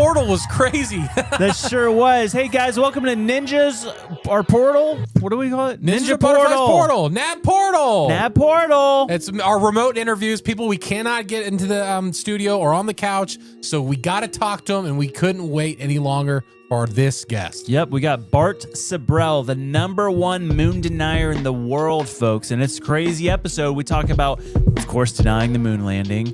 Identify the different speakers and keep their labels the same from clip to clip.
Speaker 1: portal was crazy.
Speaker 2: That sure was. Hey guys, welcome to Ninjas, our portal. What do we call it?
Speaker 1: Ninja Portal. Nab Portal.
Speaker 2: Nab Portal.
Speaker 1: It's our remote interviews, people we cannot get into the studio or on the couch, so we got to talk to them, and we couldn't wait any longer for this guest.
Speaker 2: Yep, we got Sibrel, the #1 moon denier in the world, folks. And it's a crazy episode. We talk about, of course, denying the moon landing.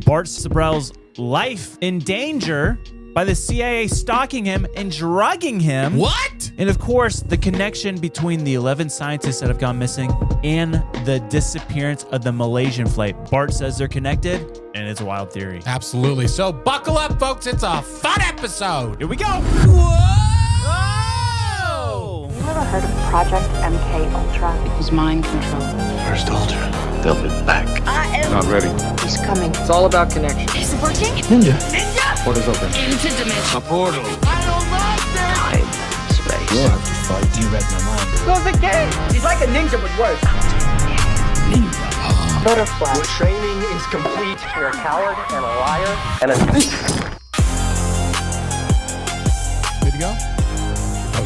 Speaker 2: Sibrel's life in danger by the CIA stalking him and drugging him.
Speaker 1: What?
Speaker 2: And of course, the connection between the 11 scientists that have gone missing and the disappearance of the Malaysian flight. Bart says they're connected, and it's a wild theory.
Speaker 1: Absolutely. So buckle up, folks. It's a fun episode.
Speaker 2: Here we go.
Speaker 1: Whoa!
Speaker 3: You ever heard of Project MK Ultra?
Speaker 4: It was mind control.
Speaker 5: First Ultra, they'll be back.
Speaker 6: Not ready.
Speaker 3: He's coming.
Speaker 6: It's all about connection.
Speaker 4: Is it working?
Speaker 5: Ninja.
Speaker 6: Portal's open.
Speaker 4: Into dimension.
Speaker 5: A portal.
Speaker 3: Time, space.
Speaker 5: You'll have to fight. You read my mind.
Speaker 6: Goes the game. He's like a ninja, but worse.
Speaker 3: Butterfly.
Speaker 6: Your training is complete. You're a coward and a liar and a...
Speaker 1: Good to go?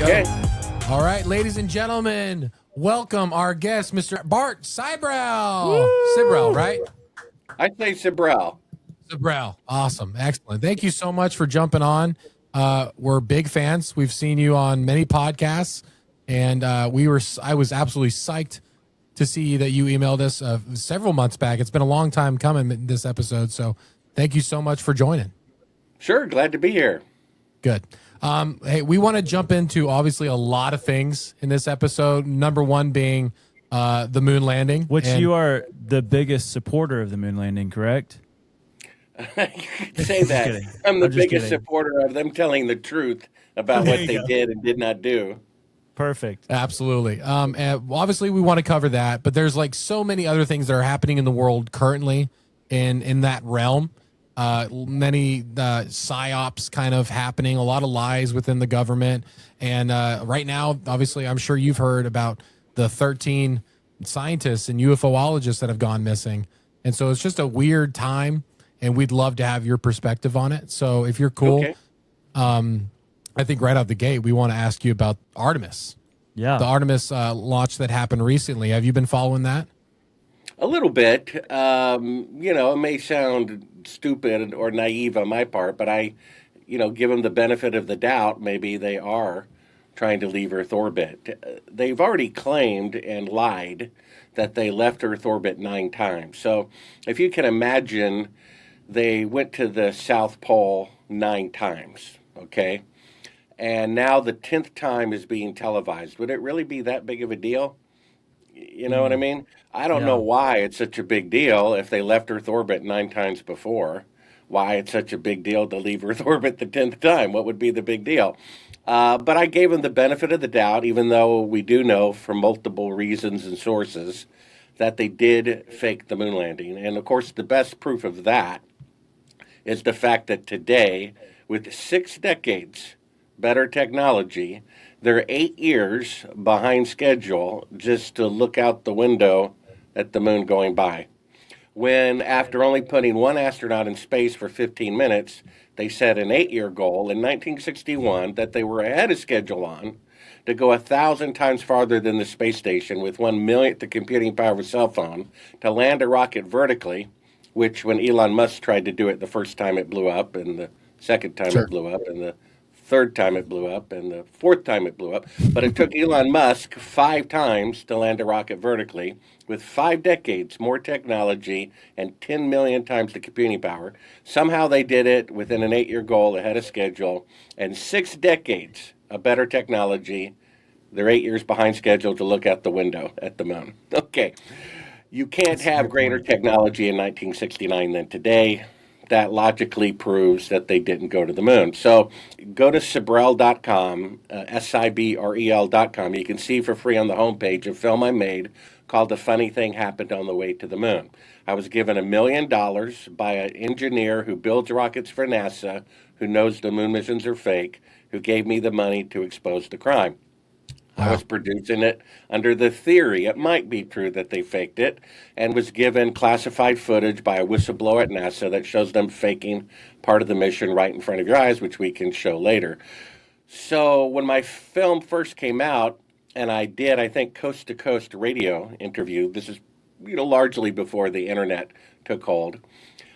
Speaker 6: Okay.
Speaker 1: All right, ladies and gentlemen, welcome our guest, Mr. Bart'S Sibrel. Sibrel, right?
Speaker 7: I say Sibrel.
Speaker 1: Sibrel. Awesome. Excellent. Thank you so much for jumping on. We're big fans. We've seen you on many podcasts, and I was absolutely psyched to see that you emailed us several months back. It's been a long time coming, this episode, so thank you so much for joining.
Speaker 7: Sure, glad to be here.
Speaker 1: Good. Hey, we want to jump into obviously a lot of things in this episode. #1 being the moon landing.
Speaker 2: Which you are the biggest supporter of the moon landing, correct?
Speaker 7: You could say that.
Speaker 2: kidding.
Speaker 7: I'm the
Speaker 2: I'm just
Speaker 7: biggest
Speaker 2: kidding.
Speaker 7: supporter of them telling the truth about what they did and did not do.
Speaker 2: Perfect.
Speaker 1: Absolutely. And obviously, we want to cover that, but there's like so many other things that are happening in the world currently in that realm. Many psyops kind of happening, a lot of lies within the government. And right now, obviously, I'm sure you've heard about the 13 scientists and UFOologists that have gone missing. And so it's just a weird time, and we'd love to have your perspective on it. So if you're cool,
Speaker 7: Okay.
Speaker 1: I think right out the gate, we want to ask you about Artemis.
Speaker 2: Yeah.
Speaker 1: The Artemis launch that happened recently. Have you been following that?
Speaker 7: A little bit. It may sound stupid or naive on my part, but I, give them the benefit of the doubt. Maybe they are trying to leave Earth orbit. They've already claimed and lied that they left Earth orbit 9 times. So if you can imagine, they went to the South Pole 9 times, okay? And now the 10th time is being televised. Would it really be that big of a deal? You know what I mean? I don't know why it's such a big deal if they left Earth orbit 9 times before. Why it's such a big deal to leave Earth orbit the 10th time. What would be the big deal? But I gave them the benefit of the doubt, even though we do know from multiple reasons and sources that they did fake the moon landing. And of course, the best proof of that is the fact that today, with 6 decades better technology, they're 8 years behind schedule just to look out the window at the moon going by. When, after only putting 1 astronaut in space for 15 minutes, they set an 8-year goal in 1961 that they were ahead of schedule on to go 1,000 times farther than the space station with 1/millionth the computing power of a cell phone, to land a rocket vertically, which when Elon Musk tried to do it the first time it blew up, and the second time it blew up, and the third time it blew up, and the 4th time it blew up. But it took Elon Musk 5 times to land a rocket vertically, with 5 decades more technology and 10 million times the computing power. Somehow they did it within an 8-year goal ahead of schedule, and 6 decades of better technology. They're 8 years behind schedule to look out the window at the moon. Okay, you can't have greater technology in 1969 than today. That logically proves that they didn't go to the moon. So go to Sibrel.com, Sibrel.com. You can see for free on the homepage a film I made called The Funny Thing Happened on the Way to the Moon. I was given $1 million by an engineer who builds rockets for NASA, who knows the moon missions are fake, who gave me the money to expose the crime. I was producing it under the theory it might be true that they faked it, and was given classified footage by a whistleblower at NASA that shows them faking part of the mission right in front of your eyes, which we can show later. So when my film first came out, and I did, I think, coast to coast radio interview, this is largely before the internet took hold.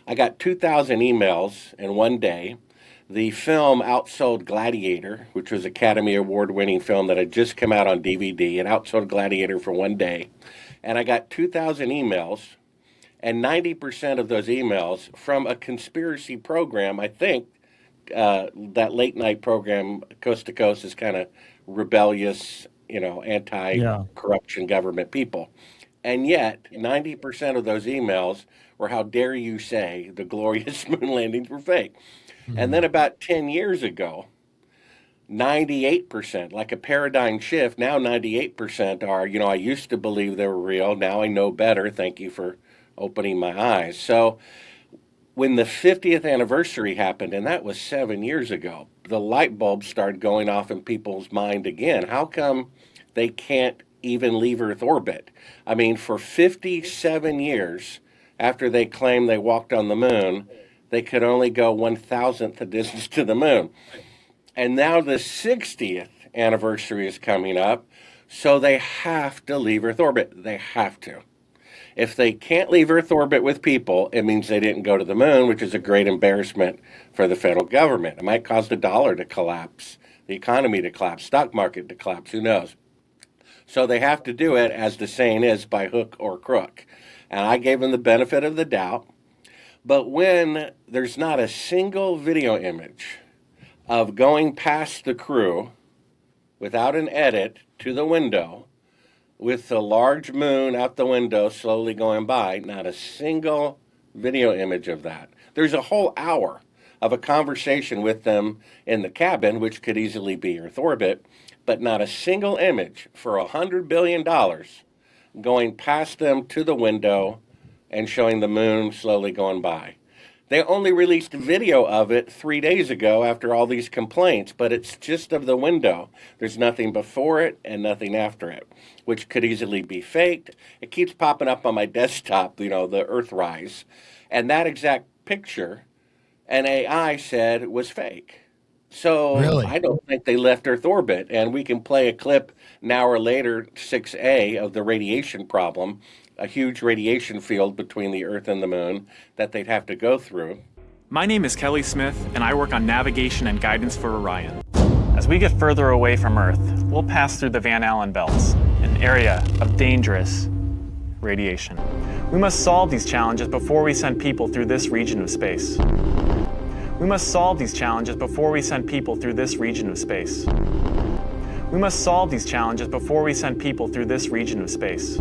Speaker 7: I got 2,000 emails in one day. The film outsold Gladiator, which was Academy Award-winning film that had just come out on DVD. It outsold Gladiator for one day. And I got 2,000 emails, and 90% of those emails from a conspiracy program. I think that late-night program, Coast to Coast, is kind of rebellious, anti-corruption government people. And yet, 90% of those emails were, how dare you say the glorious moon landings were fake. And then about 10 years ago, 98%, like a paradigm shift, now 98% are, I used to believe they were real. Now I know better. Thank you for opening my eyes. So when the 50th anniversary happened, and that was 7 years ago, the light bulbs started going off in people's mind again. How come they can't even leave Earth orbit? I mean, for 57 years after they claimed they walked on the moon, they could only go 1,000th the distance to the moon. And now the 60th anniversary is coming up, so they have to leave Earth orbit. They have to. If they can't leave Earth orbit with people, it means they didn't go to the moon, which is a great embarrassment for the federal government. It might cause the dollar to collapse, the economy to collapse, stock market to collapse, who knows? So they have to do it, as the saying is, by hook or crook. And I gave them the benefit of the doubt. But when there's not a single video image of going past the crew without an edit to the window, with the large moon out the window slowly going by, not a single video image of that. There's a whole hour of a conversation with them in the cabin, which could easily be Earth orbit, but not a single image for $100 billion going past them to the window and showing the moon slowly going by. They only released video of it 3 days ago after all these complaints, but it's just of the window. There's nothing before it and nothing after it, which could easily be faked. It keeps popping up on my desktop, the Earthrise. And that exact picture, an AI said was fake. So
Speaker 1: Really?
Speaker 7: I don't think they left Earth orbit. And we can play a clip an hour later, 6A, of the radiation problem, a huge radiation field between the Earth and the moon that they'd have to go through.
Speaker 4: My name is Kelly Smith, and I work on navigation and guidance for Orion. As we get further away from Earth, we'll pass through the Van Allen belts, an area of dangerous radiation. We must solve these challenges before we send people through this region of space. We must solve these challenges before we send people through this region of space. We must solve these challenges before we send people through this region of space.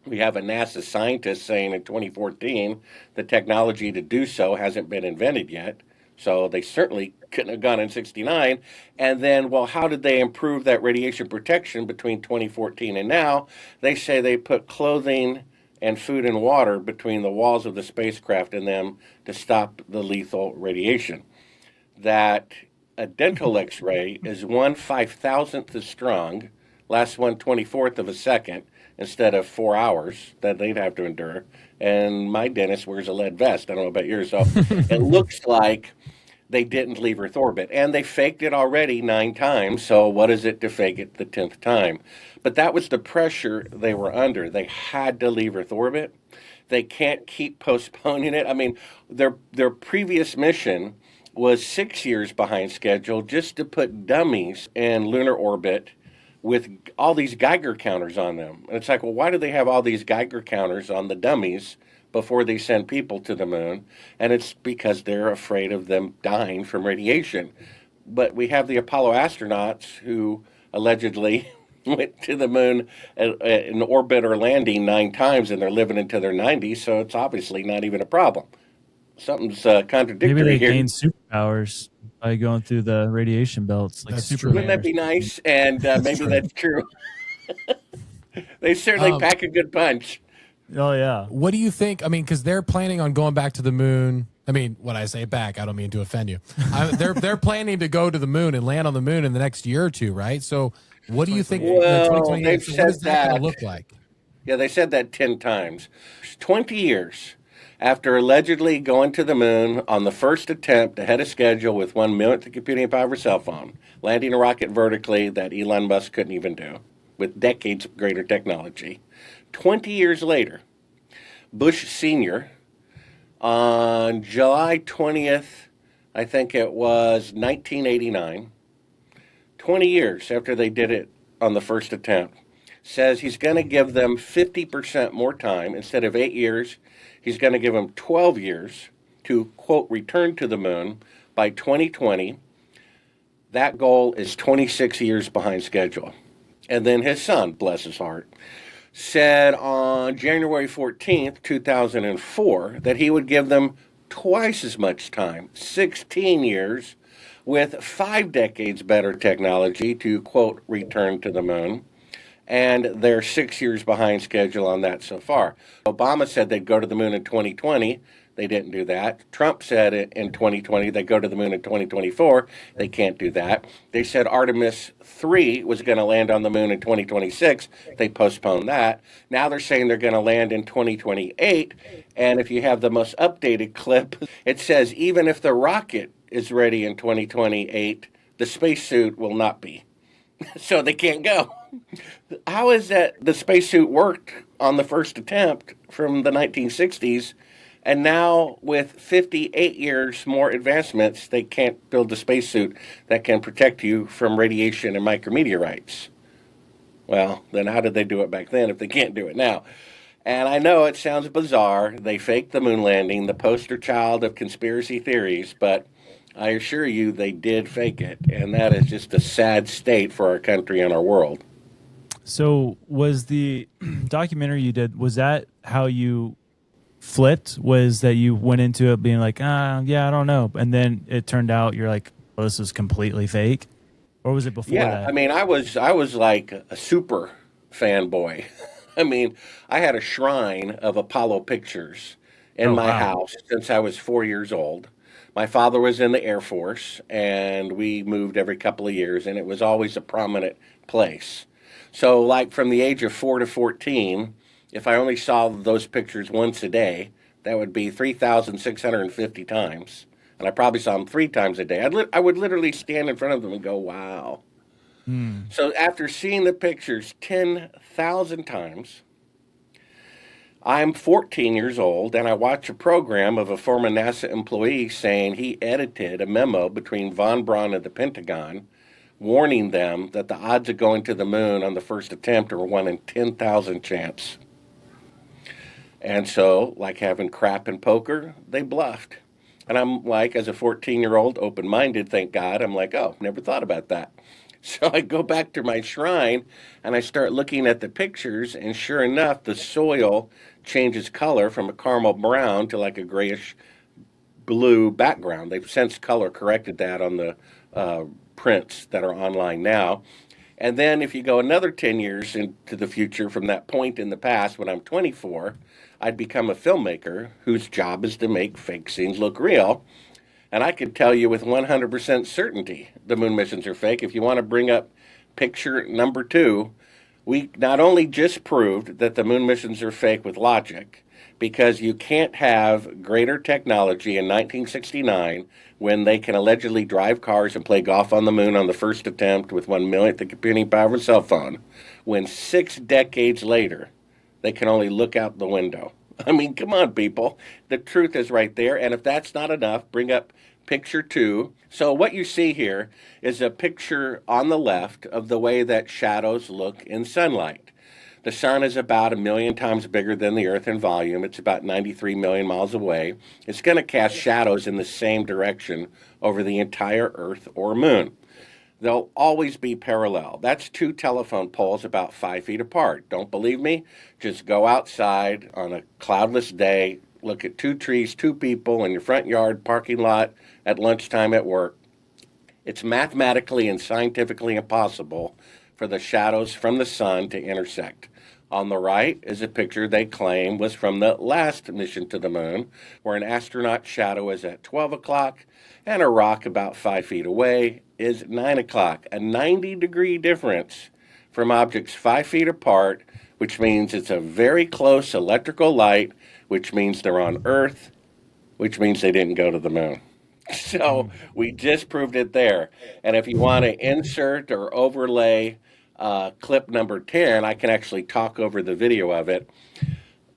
Speaker 7: We have a NASA scientist saying in 2014 the technology to do so hasn't been invented yet. So they certainly couldn't have gone in 69. And then, well, how did they improve that radiation protection between 2014 and now? They say they put clothing and food and water between the walls of the spacecraft and them to stop the lethal radiation. That a dental x-ray is 1/5000th as strong, lasts 1/24th of a second, instead of 4 hours that they'd have to endure. And my dentist wears a lead vest. I don't know about yours. So it looks like they didn't leave Earth orbit. And they faked it already 9 times. So what is it to fake it the 10th time? But that was the pressure they were under. They had to leave Earth orbit. They can't keep postponing it. I mean, their previous mission was 6 years behind schedule just to put dummies in lunar orbit with all these Geiger counters on them. And it's like, well, why do they have all these Geiger counters on the dummies before they send people to the moon? And it's because they're afraid of them dying from radiation. But we have the Apollo astronauts who allegedly went to the moon in orbit or landing 9 times, and they're living into their 90s, so it's obviously not even a problem. Something's contradictory
Speaker 2: Maybe they
Speaker 7: here.
Speaker 2: gain superpowers by going through the radiation belts, like
Speaker 1: That's
Speaker 2: Superman.
Speaker 7: Wouldn't that be nice? And maybe that's true. They certainly pack a good punch.
Speaker 2: Oh yeah.
Speaker 1: What do you think? I mean, because they're planning on going back to the moon. I mean, when I say back, I don't mean to offend you. They're planning to go to the moon and land on the moon in the next year or two, right? So What do you think?
Speaker 7: Well,
Speaker 1: 2028.
Speaker 7: they've
Speaker 1: So what
Speaker 7: said
Speaker 1: is that going
Speaker 7: that.
Speaker 1: to look like?
Speaker 7: Yeah, they said that 10 times. 20 years after allegedly going to the moon on the first attempt ahead of schedule with 1 millionth of computing power cell phone, landing a rocket vertically that Elon Musk couldn't even do with decades of greater technology. 20 years later, Bush Sr., on July 20th, I think it was 1989, 20 years after they did it on the first attempt, says he's going to give them 50% more time. Instead of 8 years, he's going to give them 12 years to, quote, return to the moon by 2020. That goal is 26 years behind schedule. And then his son, bless his heart, said on January 14th, 2004, that he would give them twice as much time, 16 years, with 5 decades better technology to, quote, return to the moon. And they're 6 years behind schedule on that so far. Obama said they'd go to the moon in 2020. They didn't do that. Trump said in 2020 they'd go to the moon in 2024. They can't do that. They said Artemis 3 was going to land on the moon in 2026. They postponed that. Now they're saying they're going to land in 2028. And if you have the most updated clip, it says even if the rocket is ready in 2028, the spacesuit will not be. So they can't go. How is that the spacesuit worked on the first attempt from the 1960s, and now with 58 years more advancements, they can't build a spacesuit that can protect you from radiation and micrometeorites? Well, then how did they do it back then if they can't do it now? And I know it sounds bizarre. They faked the moon landing, the poster child of conspiracy theories, but I assure you they did fake it, and that is just a sad state for our country and our world.
Speaker 2: So was the documentary you did, was that how you flipped? Was that you went into it being like, yeah, I don't know. And then it turned out you're like, oh, this is completely fake? Or was it before that?
Speaker 7: I mean, I was like a super fanboy. I mean, I had a shrine of Apollo pictures in my house since I was 4 years old. My father was in the Air Force, and we moved every couple of years, and it was always a prominent place. So, like from the age of 4 to 14, if I only saw those pictures once a day, that would be 3,650 times. And I probably saw them 3 times a day. I would literally stand in front of them and go, wow. So after seeing the pictures 10,000 times, I'm 14 years old, and I watch a program of a former NASA employee saying he edited a memo between von Braun and the Pentagon warning them that the odds of going to the moon on the first attempt are 1 in 10,000 chance. And so, like having crap in poker, they bluffed. And I'm like, as a 14-year-old, open-minded, thank God, I'm like, oh, never thought about that. So I go back to my shrine, and I start looking at the pictures, and sure enough, the soil changes color from a caramel brown to like a grayish blue background. They've since color corrected that on the prints that are online now. And then if you go another 10 years into the future from that point in the past, when I'm 24, I'd become a filmmaker whose job is to make fake scenes look real. And I can tell you with 100% certainty the moon missions are fake. If you want to bring up picture number 2, we not only just proved that the moon missions are fake with logic, because you can't have greater technology in 1969 when they can allegedly drive cars and play golf on the moon on the first attempt with 1 millionth the computing power of a cell phone, when 6 decades later they can only look out the window. I mean, come on, people. The truth is right there. And if that's not enough, bring up picture 2. So what you see here is a picture on the left of the way that shadows look in sunlight. The sun is about 1 million times bigger than the Earth in volume. It's about 93 million miles away. It's going to cast shadows in the same direction over the entire Earth or moon. They'll always be parallel. That's 2 telephone poles about 5 feet apart. Don't believe me? Just go outside on a cloudless day, look at 2 trees, 2 people in your front yard, parking lot, at lunchtime at work. It's mathematically and scientifically impossible for the shadows from the sun to intersect. On the right is a picture they claim was from the last mission to the moon, where an astronaut's shadow is at 12 o'clock and a rock about 5 feet away is 9 o'clock, a 90-degree difference from objects 5 feet apart, which means it's a very close electrical light, which means they're on Earth, which means they didn't go to the moon. So we just proved it there. And if you want to insert or overlay clip number 10, I can actually talk over the video of it.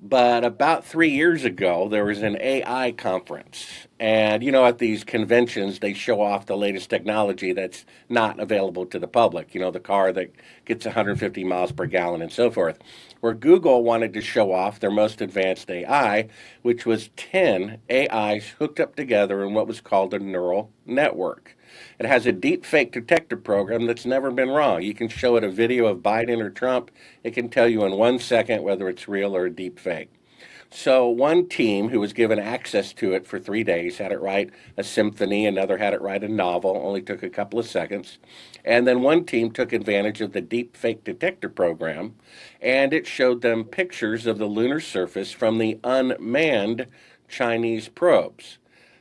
Speaker 7: But about 3 years ago, there was an AI conference. And, you know, at these conventions, they show off the latest technology that's not available to the public. You know, the car that gets 150 miles per gallon and so forth. Where Google wanted to show off their most advanced AI, which was 10 AIs hooked up together in what was called a neural network. It has a deep fake detector program that's never been wrong. You can show it a video of Biden or Trump. It can tell you in 1 second whether it's real or a deep fake. So one team who was given access to it for 3 days had it write a symphony, another had it write a novel, only took a couple of seconds. And then one team took advantage of the deep fake detector program, and it showed them pictures of the lunar surface from the unmanned Chinese probes.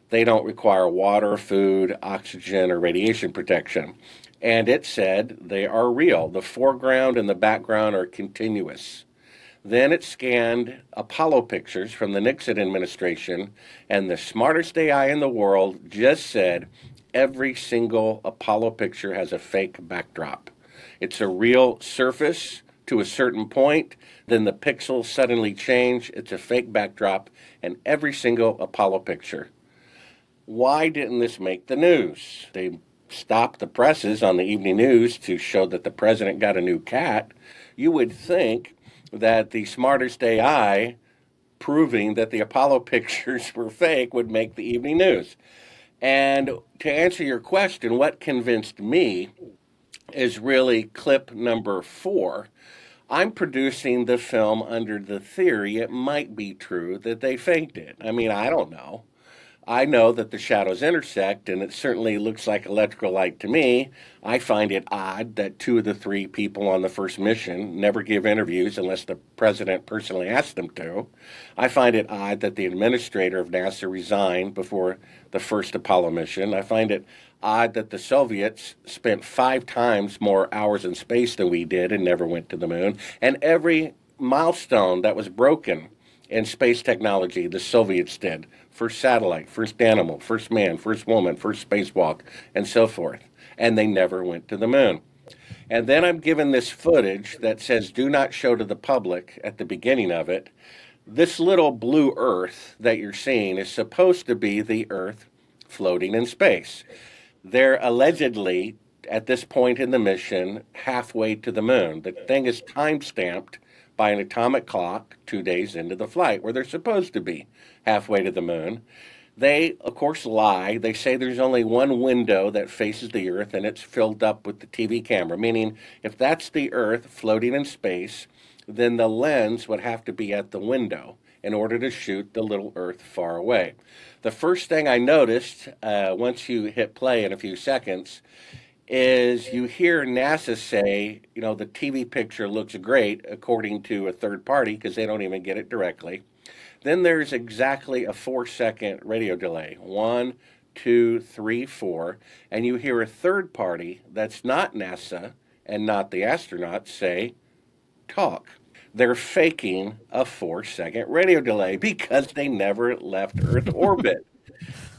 Speaker 7: They don't require water, food, oxygen, or radiation protection. And it said they are real. The foreground and the background are continuous. Then it scanned Apollo pictures from the Nixon administration, and the smartest AI in the world just said every single Apollo picture has a fake backdrop. It's a real surface to a certain point, then the pixels suddenly change, it's a fake backdrop, and every single Apollo picture. Why didn't this make the news? They stopped the presses on the evening news to show that the president got a new cat. You would think that the smartest AI proving that the Apollo pictures were fake would make the evening news. And to answer your question, what convinced me is really clip number 4. I'm producing the film under the theory it might be true that they faked it. I mean, I don't know. I know that the shadows intersect, and it certainly looks like electrical light to me. I find it odd that 2 of the 3 people on the first mission never give interviews unless the president personally asked them to. I find it odd that the administrator of NASA resigned before the first Apollo mission. I find it odd that the Soviets spent 5 times more hours in space than we did and never went to the moon. And every milestone that was broken in space technology, the Soviets did. First satellite, first animal, first man, first woman, first spacewalk, and so forth. And they never went to the moon. And then I'm given this footage that says do not show to the public at the beginning of it. This little blue Earth that you're seeing is supposed to be the Earth floating in space. They're allegedly, at this point in the mission, halfway to the moon. The thing is time-stamped by an atomic clock 2 days into the flight, where they're supposed to be halfway to the moon. They, of course, lie. They say there's only one window that faces the Earth, and it's filled up with the TV camera, meaning if that's the Earth floating in space, then the lens would have to be at the window in order to shoot the little Earth far away. The first thing I noticed, once you hit play in a few seconds, is you hear NASA say, you know, the TV picture looks great according to a third party because they don't even get it directly. Then there's exactly a 4-second radio delay. 1, 2, 3, 4. And you hear a third party that's not NASA and not the astronauts say, talk. They're faking a 4-second radio delay because they never left Earth orbit.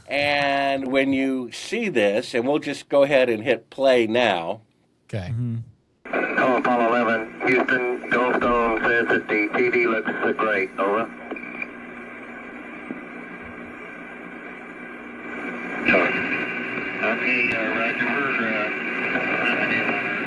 Speaker 7: And when you see this, and we'll just go ahead and hit play now.
Speaker 1: Okay.
Speaker 6: Hello, Apollo 11. Houston, Goldstone says that the TV looks great. Over.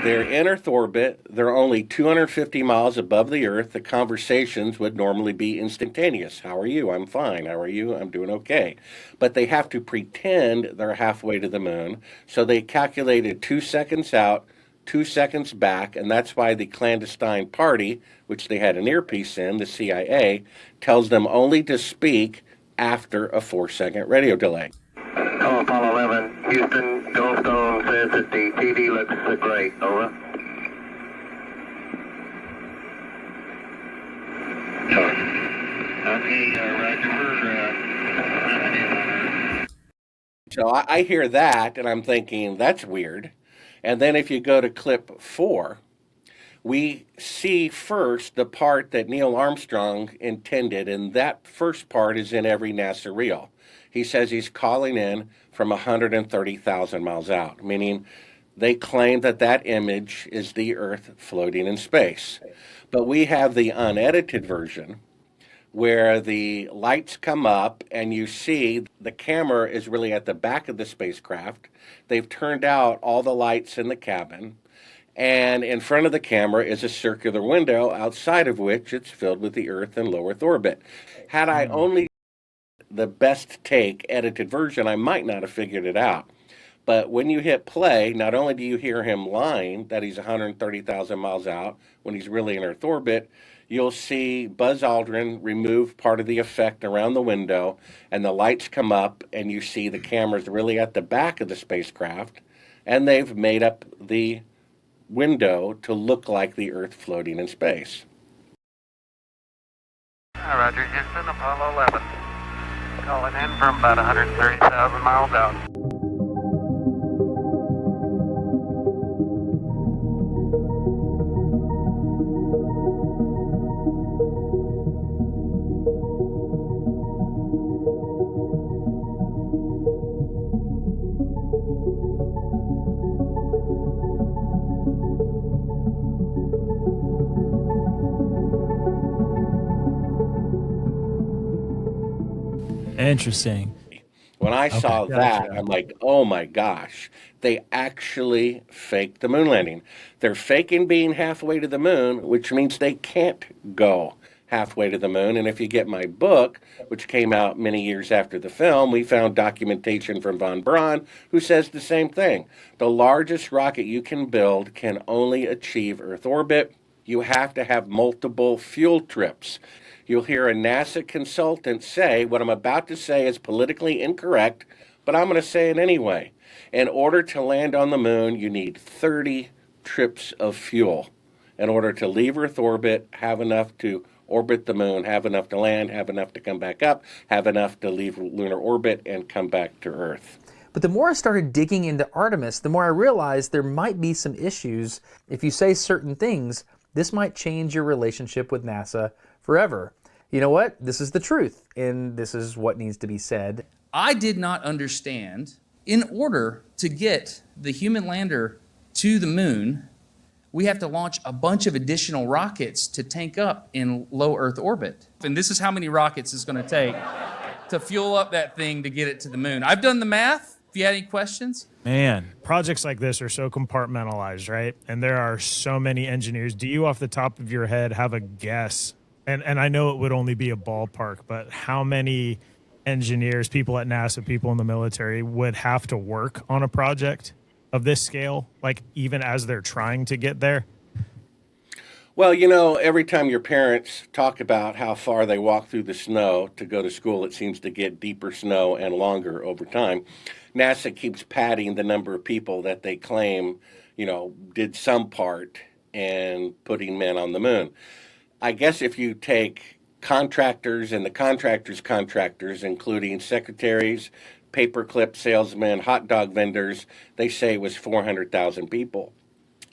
Speaker 7: They're in Earth orbit. They're only 250 miles above the Earth. The conversations would normally be instantaneous. How are you? I'm fine. How are you? I'm doing okay. But they have to pretend they're halfway to the moon. So they calculated 2 seconds out, 2 seconds back, and that's why the clandestine party, which they had an earpiece in, the CIA, tells them only to speak after a 4-second radio delay.
Speaker 6: Hello, Apollo 11. Houston, Goldstone says that the TV looks great. Over.
Speaker 7: So I hear that, and I'm thinking, that's weird. And then if you go to clip 4, we see first the part that Neil Armstrong intended, and that first part is in every NASA reel. He says he's calling in from 130,000 miles out, meaning they claim that that image is the Earth floating in space. But we have the unedited version where the lights come up and you see the camera is really at the back of the spacecraft. They've turned out all the lights in the cabin, and in front of the camera is a circular window outside of which it's filled with the Earth in low Earth orbit. Had I only the best take edited version, I might not have figured it out. But when you hit play, not only do you hear him lying that he's 130,000 miles out when he's really in Earth orbit, you'll see Buzz Aldrin remove part of the effect around the window, and the lights come up, and you see the cameras really at the back of the spacecraft, and they've made up the window to look like the Earth floating in space.
Speaker 6: Roger, Houston, Apollo 11. Calling in from about 130,000 miles out.
Speaker 2: Interesting.
Speaker 7: When I saw that,
Speaker 2: gotcha.
Speaker 7: I'm like, oh my gosh, they actually faked the moon landing. They're faking being halfway to the moon, which means they can't go halfway to the moon. And if you get my book, which came out many years after the film, we found documentation from von Braun, who says the same thing. The largest rocket you can build can only achieve Earth orbit. You have to have multiple fuel trips. You'll hear a NASA consultant say, what I'm about to say is politically incorrect, but I'm going to say it anyway. In order to land on the moon, you need 30 trips of fuel. In order to leave Earth orbit, have enough to orbit the moon, have enough to land, have enough to come back up, have enough to leave lunar orbit and come back to Earth.
Speaker 8: But the more I started digging into Artemis, the more I realized there might be some issues. If you say certain things, this might change your relationship with NASA forever. You know what? This is the truth, and this is what needs to be said.
Speaker 9: I did not understand, in order to get the human lander to the moon, we have to launch a bunch of additional rockets to tank up in low Earth orbit. And this is how many rockets it's going to take to fuel up that thing to get it to the moon. I've done the math. If you had any questions.
Speaker 2: Man,
Speaker 10: projects like this are so compartmentalized, right? And there are so many engineers. Do you, off the top of your head, have a guess? And I know it would only be a ballpark, but how many engineers, people at NASA, people in the military would have to work on a project of this scale, like even as they're trying to get there?
Speaker 7: Well, you know, every time your parents talk about how far they walk through the snow to go to school, it seems to get deeper snow and longer over time. NASA keeps padding the number of people that they claim, you know, did some part in putting men on the moon. I guess if you take contractors and the contractors, including secretaries, paperclip salesmen, hot dog vendors, they say it was 400,000 people.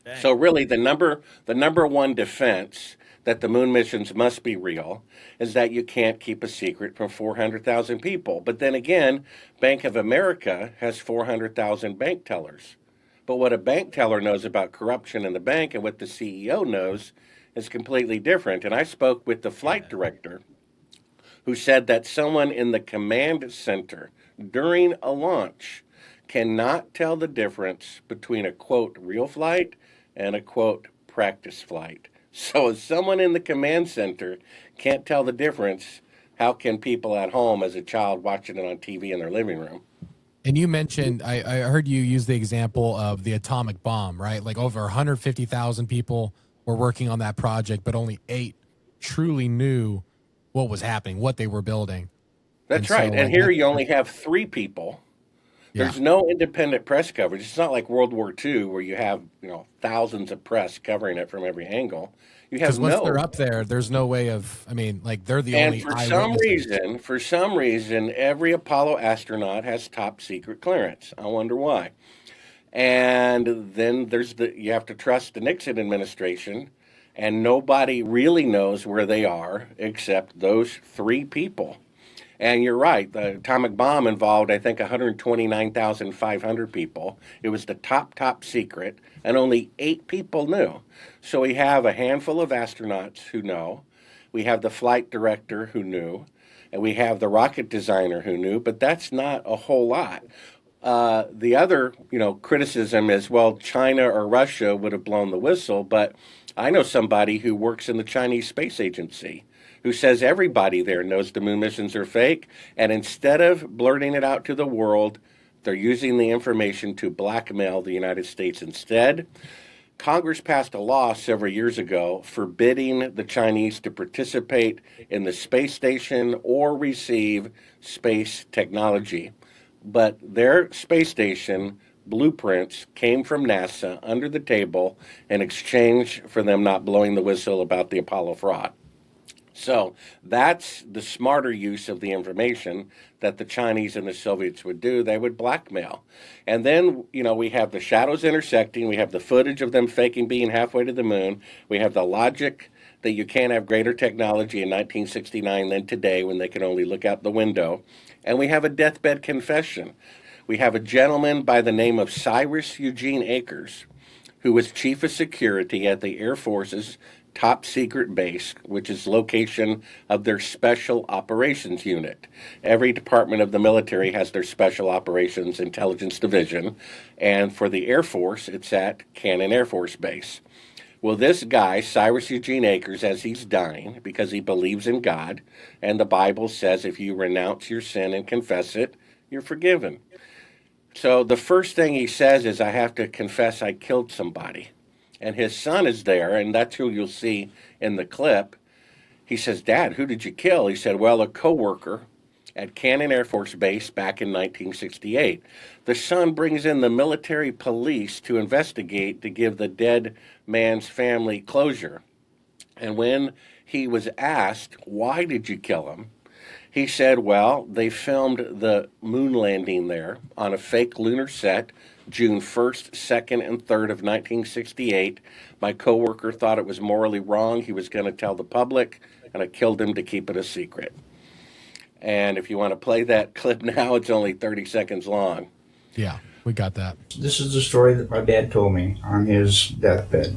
Speaker 7: Dang. So really the number one defense that the moon missions must be real is that you can't keep a secret from 400,000 people. But then again, Bank of America has 400,000 bank tellers. But what a bank teller knows about corruption in the bank and what the CEO knows is completely different. And I spoke with the flight director who said that someone in the command center during a launch cannot tell the difference between a, quote, real flight and a, quote, practice flight. So if someone in the command center can't tell the difference, how can people at home as a child watching it on TV in their living room?
Speaker 1: And you mentioned, I heard you use the example of the atomic bomb, right? Like over 150,000 people were working on that project, but only 8 truly knew what was happening, what they were building.
Speaker 7: That's right. And here you only have 3 people. There's no independent press coverage. It's not like World War II where you have, you know, thousands of press covering it from every angle. You have
Speaker 1: once they're up there, there's no way of, I mean, like they're the only
Speaker 7: eyewitnesses. For some reason, every Apollo astronaut has top secret clearance. I wonder why. And then you have to trust the Nixon administration, and nobody really knows where they are except those three people. And you're right, the atomic bomb involved, I think, 129,500 people. It was the top secret, and only 8 people knew. So we have a handful of astronauts who know. We have the flight director who knew. And we have the rocket designer who knew, but that's not a whole lot. The other, criticism is, well, China or Russia would have blown the whistle, but I know somebody who works in the Chinese Space Agency who says everybody there knows the moon missions are fake, and instead of blurting it out to the world, they're using the information to blackmail the United States instead. Congress passed a law several years ago forbidding the Chinese to participate in the space station or receive space technology. But their space station blueprints came from NASA under the table in exchange for them not blowing the whistle about the Apollo fraud. So that's the smarter use of the information that the Chinese and the Soviets would do. They would blackmail. And then, we have the shadows intersecting. We have the footage of them faking being halfway to the moon. We have the logic that you can't have greater technology in 1969 than today when they can only look out the window. And we have a deathbed confession. We have a gentleman by the name of Cyrus Eugene Akers, who was chief of security at the Air Force's top secret base, which is location of their special operations unit. Every department of the military has their special operations intelligence division, and for the Air Force, it's at Cannon Air Force Base. Well, this guy, Cyrus Eugene Akers, as he's dying, because he believes in God, and the Bible says if you renounce your sin and confess it, you're forgiven. So the first thing he says is, I have to confess I killed somebody. And his son is there, and that's who you'll see in the clip. He says, Dad, who did you kill? He said, well, a coworker at Cannon Air Force Base back in 1968. The son brings in the military police to investigate to give the dead man's family closure. And when he was asked, why did you kill him? He said, well, they filmed the moon landing there on a fake lunar set June 1st, 2nd, and 3rd of 1968. My coworker thought it was morally wrong. He was going to tell the public, and I killed him to keep it a secret. And if you want to play that clip now, it's only 30 seconds long.
Speaker 1: Yeah, we got that.
Speaker 11: This is the story that my dad told me on his deathbed.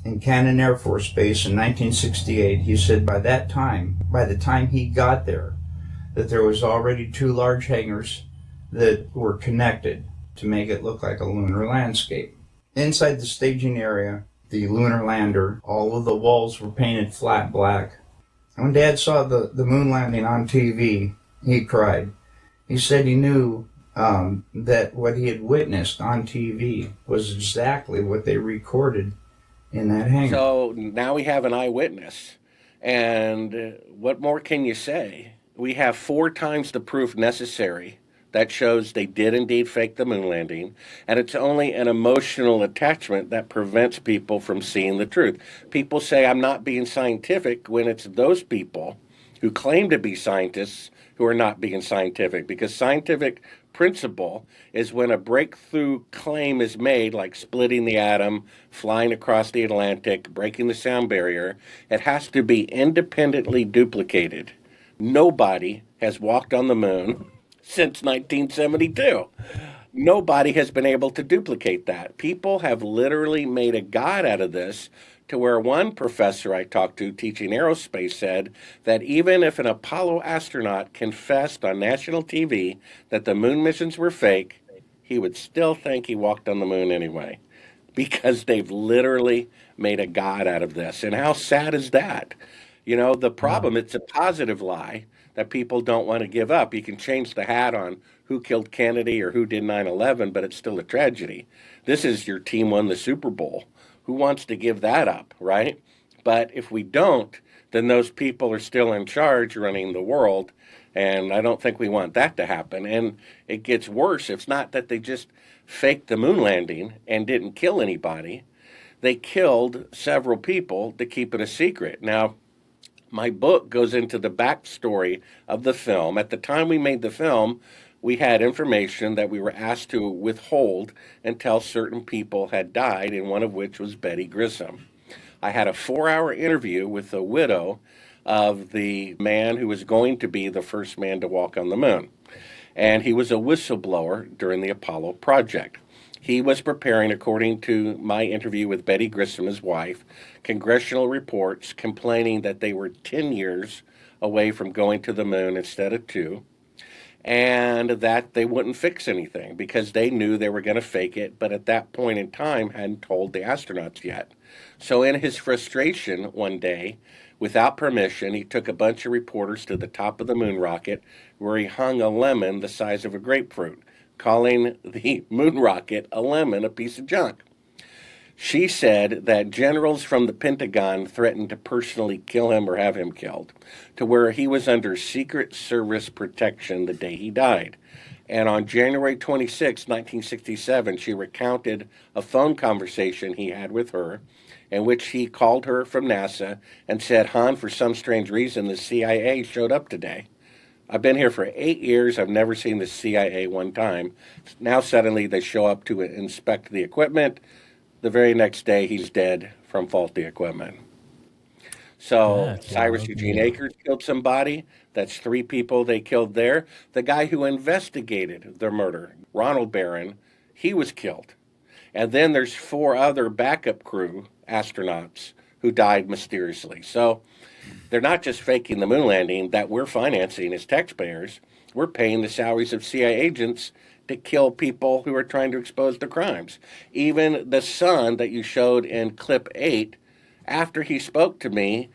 Speaker 11: In Cannon Air Force Base in 1968, he said by the time he got there, that there was already 2 large hangars that were connected to make it look like a lunar landscape. Inside the staging area, the lunar lander, all of the walls were painted flat black. And when Dad saw the moon landing on TV, he cried. He said he knew that what he had witnessed on TV was exactly what they recorded in that hangar.
Speaker 7: So now we have an eyewitness. And what more can you say? We have 4 times the proof necessary that shows they did indeed fake the moon landing, and it's only an emotional attachment that prevents people from seeing the truth. People say I'm not being scientific when it's those people who claim to be scientists who are not being scientific, because scientific principle is when a breakthrough claim is made, like splitting the atom, flying across the Atlantic, breaking the sound barrier, it has to be independently duplicated. Nobody has walked on the moon since 1972. Nobody has been able to duplicate that. People have literally made a god out of this, to where one professor I talked to teaching aerospace said that even if an Apollo astronaut confessed on national TV that the moon missions were fake, he would still think he walked on the moon anyway, because they've literally made a god out of this. And how sad is that? The problem, it's a positive lie that people don't want to give up. You can change the hat on who killed Kennedy or who did 9/11, but it's still a tragedy. This is your team won the Super Bowl. Who wants to give that up, right? But if we don't, then those people are still in charge running the world, and I don't think we want that to happen. And it gets worse. It's not that they just faked the moon landing and didn't kill anybody. They killed several people to keep it a secret. Now, my book goes into the backstory of the film. At the time we made the film, we had information that we were asked to withhold until certain people had died, and one of which was Betty Grissom. I had a 4-hour interview with the widow of the man who was going to be the first man to walk on the moon. And he was a whistleblower during the Apollo project. He was preparing, according to my interview with Betty Grissom, his wife, congressional reports complaining that they were 10 years away from going to the moon instead of 2, and that they wouldn't fix anything because they knew they were going to fake it, but at that point in time hadn't told the astronauts yet. So in his frustration one day, without permission, he took a bunch of reporters to the top of the moon rocket where he hung a lemon the size of a grapefruit, calling the moon rocket a lemon, a piece of junk. She said that generals from the Pentagon threatened to personally kill him or have him killed, to where he was under Secret Service protection the day he died. And on January 26, 1967, she recounted a phone conversation he had with her in which he called her from NASA and said, "Han, for some strange reason, the CIA showed up today. I've been here for 8 years. I've never seen the CIA one time. Now suddenly they show up to inspect the equipment. The very next day he's dead from faulty equipment." So Cyrus Eugene Akers killed somebody. That's 3 people they killed there. The guy who investigated the murder, Ronald Barron, he was killed. And then there's 4 other backup crew astronauts who died mysteriously. So they're not just faking the moon landing that we're financing as taxpayers. We're paying the salaries of CIA agents to kill people who are trying to expose the crimes. Even the son that you showed in clip 8, after he spoke to me,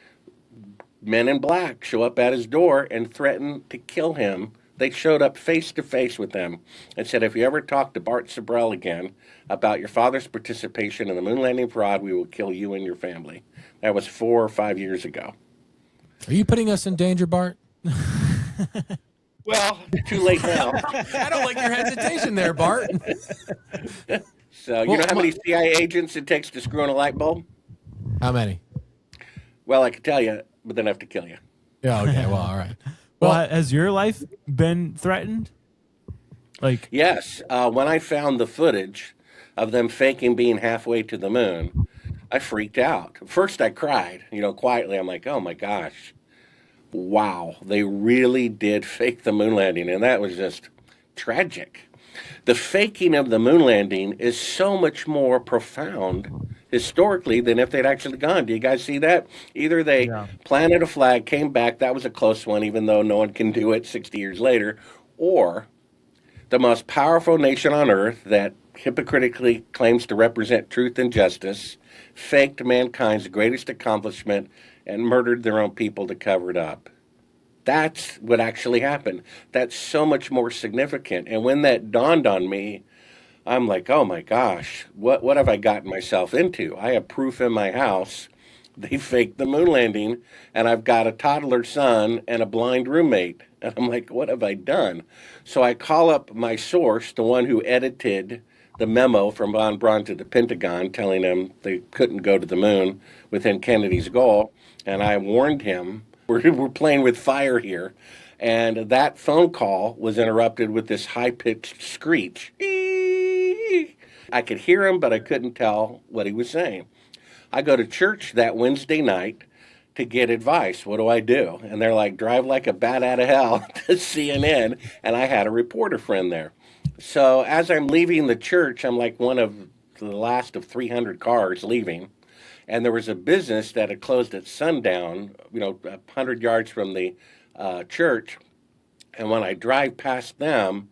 Speaker 7: men in black show up at his door and threaten to kill him. They showed up face to face with them and said, "If you ever talk to Bart Sibrel again about your father's participation in the moon landing fraud, we will kill you and your family." That was 4 or 5 years ago.
Speaker 1: Are you putting us in danger, Bart?
Speaker 7: Well, too late now.
Speaker 1: I don't like your hesitation there, Bart.
Speaker 7: So you know how many CIA agents it takes to screw on a light bulb?
Speaker 1: How many?
Speaker 7: Well, I could tell you, but then I have to kill you.
Speaker 1: Yeah, okay, well, all right.
Speaker 2: Well, has your life been threatened? Like,
Speaker 7: yes. When I found the footage of them faking being halfway to the moon, I freaked out. First, I cried, quietly. I'm like, oh my gosh, wow, they really did fake the moon landing. And that was just tragic. The faking of the moon landing is so much more profound historically than if they'd actually gone. Do you guys see that? Either they planted a flag, came back, that was a close one, even though no one can do it 60 years later, or the most powerful nation on earth that hypocritically claims to represent truth and justice faked mankind's greatest accomplishment and murdered their own people to cover it up. That's what actually happened. That's so much more significant. And when that dawned on me, I'm like, oh my gosh, what have I gotten myself into? I have proof in my house they faked the moon landing, and I've got a toddler son and a blind roommate. And I'm like, what have I done? So I call up my source, the one who edited the memo from Von Braun to the Pentagon telling them they couldn't go to the moon within Kennedy's goal. And I warned him, we're playing with fire here. And that phone call was interrupted with this high-pitched screech. I could hear him, but I couldn't tell what he was saying. I go to church that Wednesday night to get advice. What do I do? And they're like, drive like a bat out of hell to CNN. And I had a reporter friend there. So as I'm leaving the church, I'm like one of the last of 300 cars leaving. And there was a business that had closed at sundown, 100 yards from the church. And when I drive past them,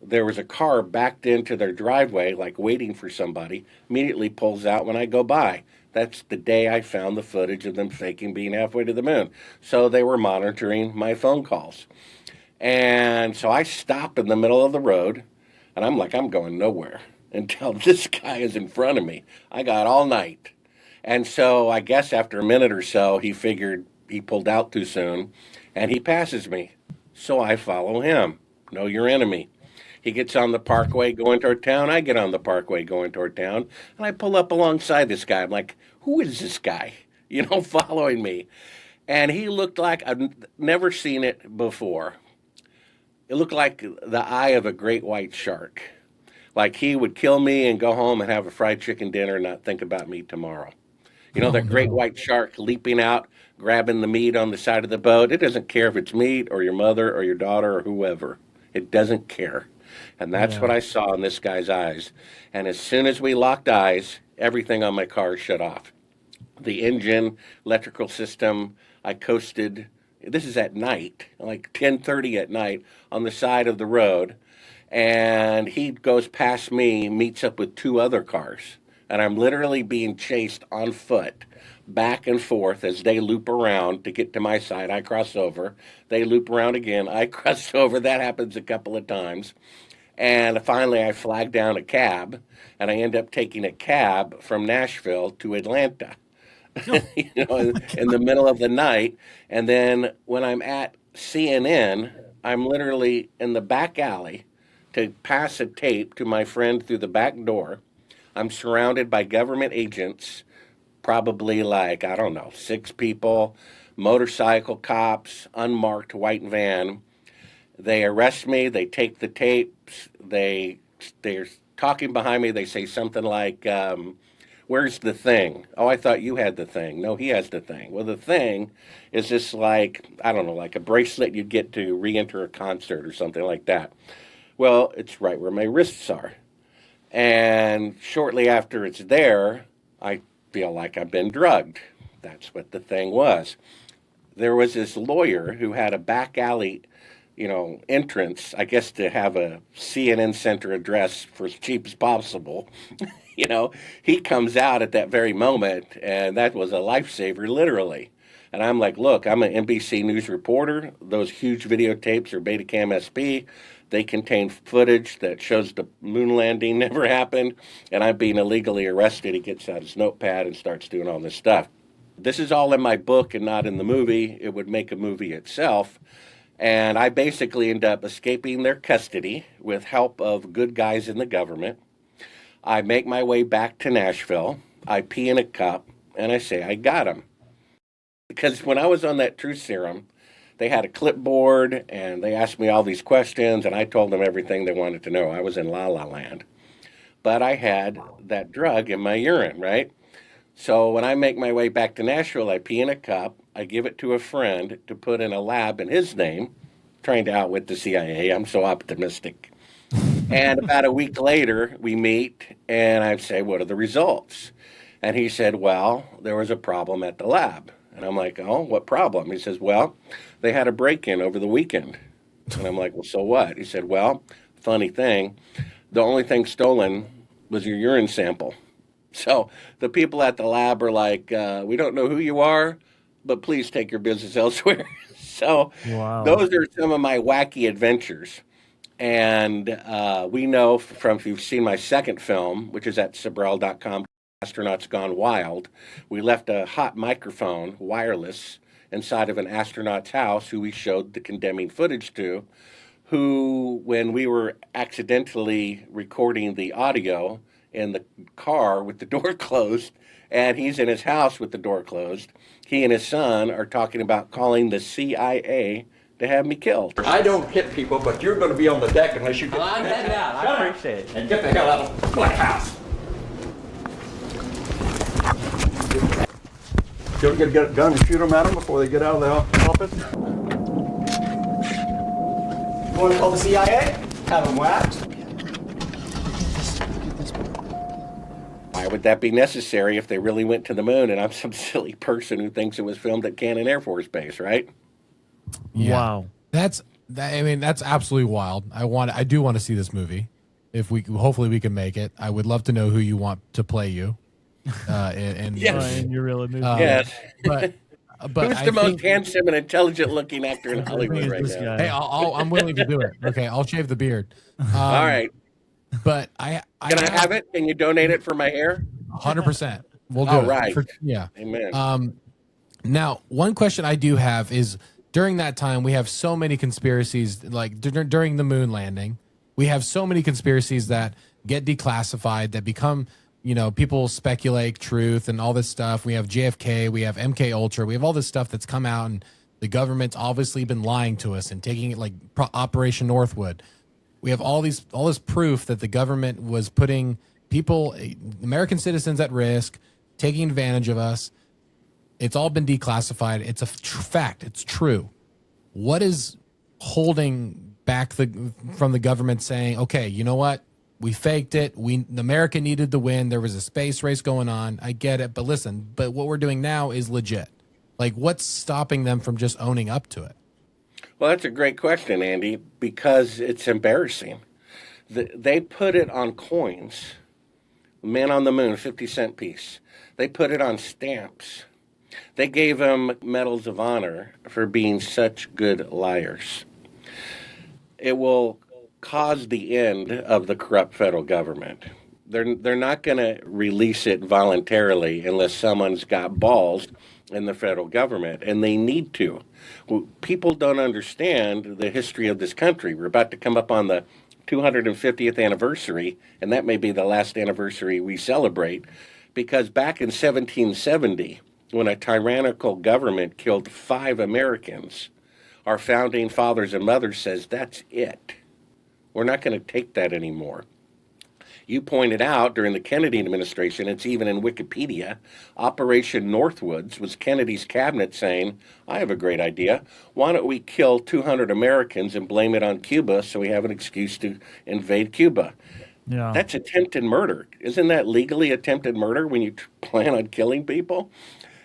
Speaker 7: there was a car backed into their driveway, like waiting for somebody, immediately pulls out when I go by. That's the day I found the footage of them faking being halfway to the moon. So they were monitoring my phone calls. And so I stop in the middle of the road, and I'm like, I'm going nowhere until this guy is in front of me. I got all night. And so I guess after a minute or so, he figured he pulled out too soon, and he passes me. So I follow him. Know your enemy. He gets on the parkway going toward town. I get on the parkway going toward town. And I pull up alongside this guy. I'm like, who is this guy, following me? And he looked like I've never seen it before. it looked like the eye of a great white shark. Like he would kill me and go home and have a fried chicken dinner and not think about me tomorrow. You know, that great white shark leaping out, grabbing the meat on the side of the boat. It doesn't care if it's meat or your mother or your daughter or whoever. It doesn't care. And that's what I saw in this guy's eyes. And as soon as we locked eyes, everything on my car shut off. The engine, electrical system, I coasted. This is at night, like 10:30 at night on the side of the road. And he goes past me, meets up with two other cars. And I'm literally being chased on foot back and forth as they loop around to get to my side. I cross over. They loop around again. I cross over. That happens a couple of times. And finally, I flag down a cab, and I end up taking a cab from Nashville to Atlanta, you know, in the middle of the night. And then when I'm at CNN, I'm literally in the back alley to pass a tape to my friend through the back door. I'm surrounded by government agents, probably like, I don't know, 6 people, motorcycle cops, unmarked white van. They arrest me. They take the tapes. They're talking behind me. They say something like, where's the thing? Oh, I thought you had the thing. No, he has the thing. Well, the thing is just like, I don't know, like a bracelet you'd get to re-enter a concert or something like that. Well, it's right where my wrists are. And shortly after it's there, I feel like I've been drugged. That's what the thing was. There was this lawyer who had a back alley, you know, entrance, I guess to have a CNN center address for as cheap as possible. You know, he comes out at that very moment, and that was a lifesaver, literally. And I'm like, look, I'm an NBC News reporter. Those huge videotapes are Betacam SP. They contain footage that shows the moon landing never happened, and I'm being illegally arrested. He gets out his notepad and starts doing all this stuff. This is all in my book and not in the movie. It would make a movie itself. And I basically end up escaping their custody with help of good guys in the government. I make my way back to Nashville. I pee in a cup, and I say, I got him. Because when I was on that truth serum, they had a clipboard, and they asked me all these questions, and I told them everything they wanted to know. I was in La La Land. But I had that drug in my urine, right? So when I make my way back to Nashville, I pee in a cup. I give it to a friend to put in a lab in his name, trying to outwit the CIA. I'm so optimistic. And about a week later, we meet, and I say, what are the results? And he said, well, there was a problem at the lab. And I'm like, oh, what problem? He says, well, they had a break-in over the weekend. And I'm like, well, so what? He said, well, funny thing, the only thing stolen was your urine sample. So the people at the lab are like, we don't know who you are, but please take your business elsewhere. So those are some of my wacky adventures. And we know from, if you've seen my second film, which is at Sibrel.com, Astronauts Gone Wild, we left a hot microphone, wireless, inside of an astronaut's house who we showed the condemning footage to, who, when we were accidentally recording the audio in the car with the door closed, and he's in his house with the door closed, he and his son are talking about calling the CIA to have me killed.
Speaker 12: I don't hit people, but you're going to be on the deck unless you get...
Speaker 13: I'm heading out. I appreciate it.
Speaker 12: And get the hell out of my house. You ever get a gun and shoot them at them before they get out of the office?
Speaker 13: You want to call the CIA? Have them whacked?
Speaker 7: Why would that be necessary if they really went to the moon and I'm some silly person who thinks it was filmed at Cannon Air Force Base, right?
Speaker 1: Yeah.
Speaker 2: Wow.
Speaker 1: I mean, that's absolutely wild. I do want to see this movie. If we, hopefully we can make it. I would love to know who you want to play you.
Speaker 7: Yes.
Speaker 2: In your real movie.
Speaker 7: Yes.
Speaker 1: But
Speaker 7: who's the most handsome and intelligent looking actor in Hollywood right now?
Speaker 1: Hey, I'm willing to do it. Okay, I'll shave the beard.
Speaker 7: All right.
Speaker 1: But
Speaker 7: Can I have it? Can you donate it for my hair?
Speaker 1: 100%. We'll do
Speaker 7: All
Speaker 1: it.
Speaker 7: right.
Speaker 1: Yeah.
Speaker 7: Amen.
Speaker 1: Now, one question I do have is, during that time, we have so many conspiracies, like during the moon landing, we have so many conspiracies that get declassified, that become, you know, people speculate truth and all this stuff. We have JFK, we have MK Ultra, we have all this stuff that's come out, and The government's obviously been lying to us and taking it like Operation Northwood. We have all this proof that the government was putting people, American citizens, at risk, taking advantage of us. It's all been declassified. It's a fact. It's true. What is holding back from the government saying, okay, you know what? We faked it. America needed the win. There was a space race going on. I get it. But listen, but what we're doing now is legit. Like, what's stopping them from just owning up to it?
Speaker 7: Well, that's a great question, Andy, because it's embarrassing. They put it on coins. Man on the Moon, 50-cent piece. They put it on stamps. They gave them medals of honor for being such good liars. It will cause the end of the corrupt federal government. They're not going to release it voluntarily unless someone's got balls in the federal government, and they need to. People don't understand the history of this country. We're about to come up on the 250th anniversary, and that may be the last anniversary we celebrate, because back in 1770, when a tyrannical government killed 5 Americans, our founding fathers and mothers says, that's it. We're not going to take that anymore. You pointed out during the Kennedy administration, it's even in Wikipedia, Operation Northwoods was Kennedy's cabinet saying, I have a great idea. Why don't we kill 200 Americans and blame it on Cuba so we have an excuse to invade Cuba?
Speaker 2: Yeah.
Speaker 7: That's attempted murder. Isn't that legally attempted murder when you plan on killing people?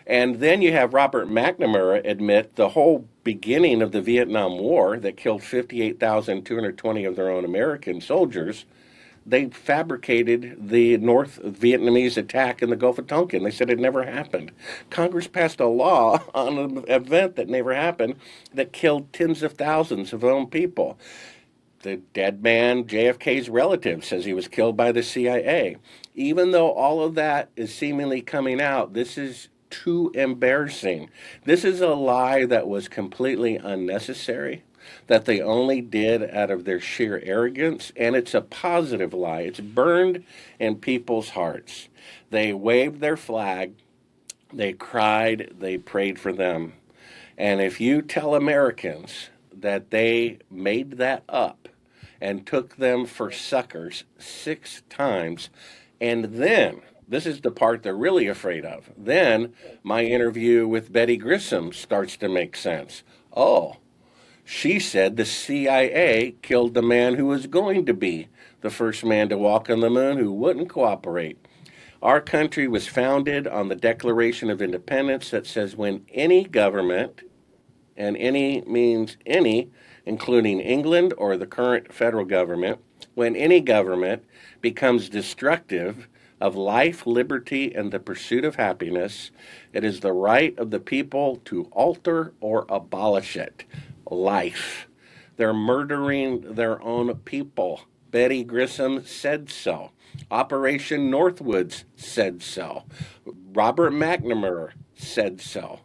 Speaker 7: And then you have Robert McNamara admit the whole beginning of the Vietnam War that killed 58,220 of their own American soldiers. They fabricated the North Vietnamese attack in the Gulf of Tonkin. They said it never happened. Congress passed a law on an event that never happened that killed tens of thousands of their own people. The dead man, JFK's relative, says he was killed by the CIA. Even though all of that is seemingly coming out, this is too embarrassing. This is a lie that was completely unnecessary, that they only did out of their sheer arrogance, and it's a positive lie. It's burned in people's hearts. They waved their flag, they cried, they prayed for them. And if you tell Americans that they made that up and took them for suckers 6 times, and then, this is the part they're really afraid of, then my interview with Betty Grissom starts to make sense. Oh, she said the CIA killed the man who was going to be the first man to walk on the moon, who wouldn't cooperate. Our country was founded on the Declaration of Independence that says when any government, and any means any, including England or the current federal government, when any government becomes destructive of life, liberty, and the pursuit of happiness, it is the right of the people to alter or abolish it. Life. They're murdering their own people. Betty Grissom said so. Operation Northwoods said so. Robert McNamara said so.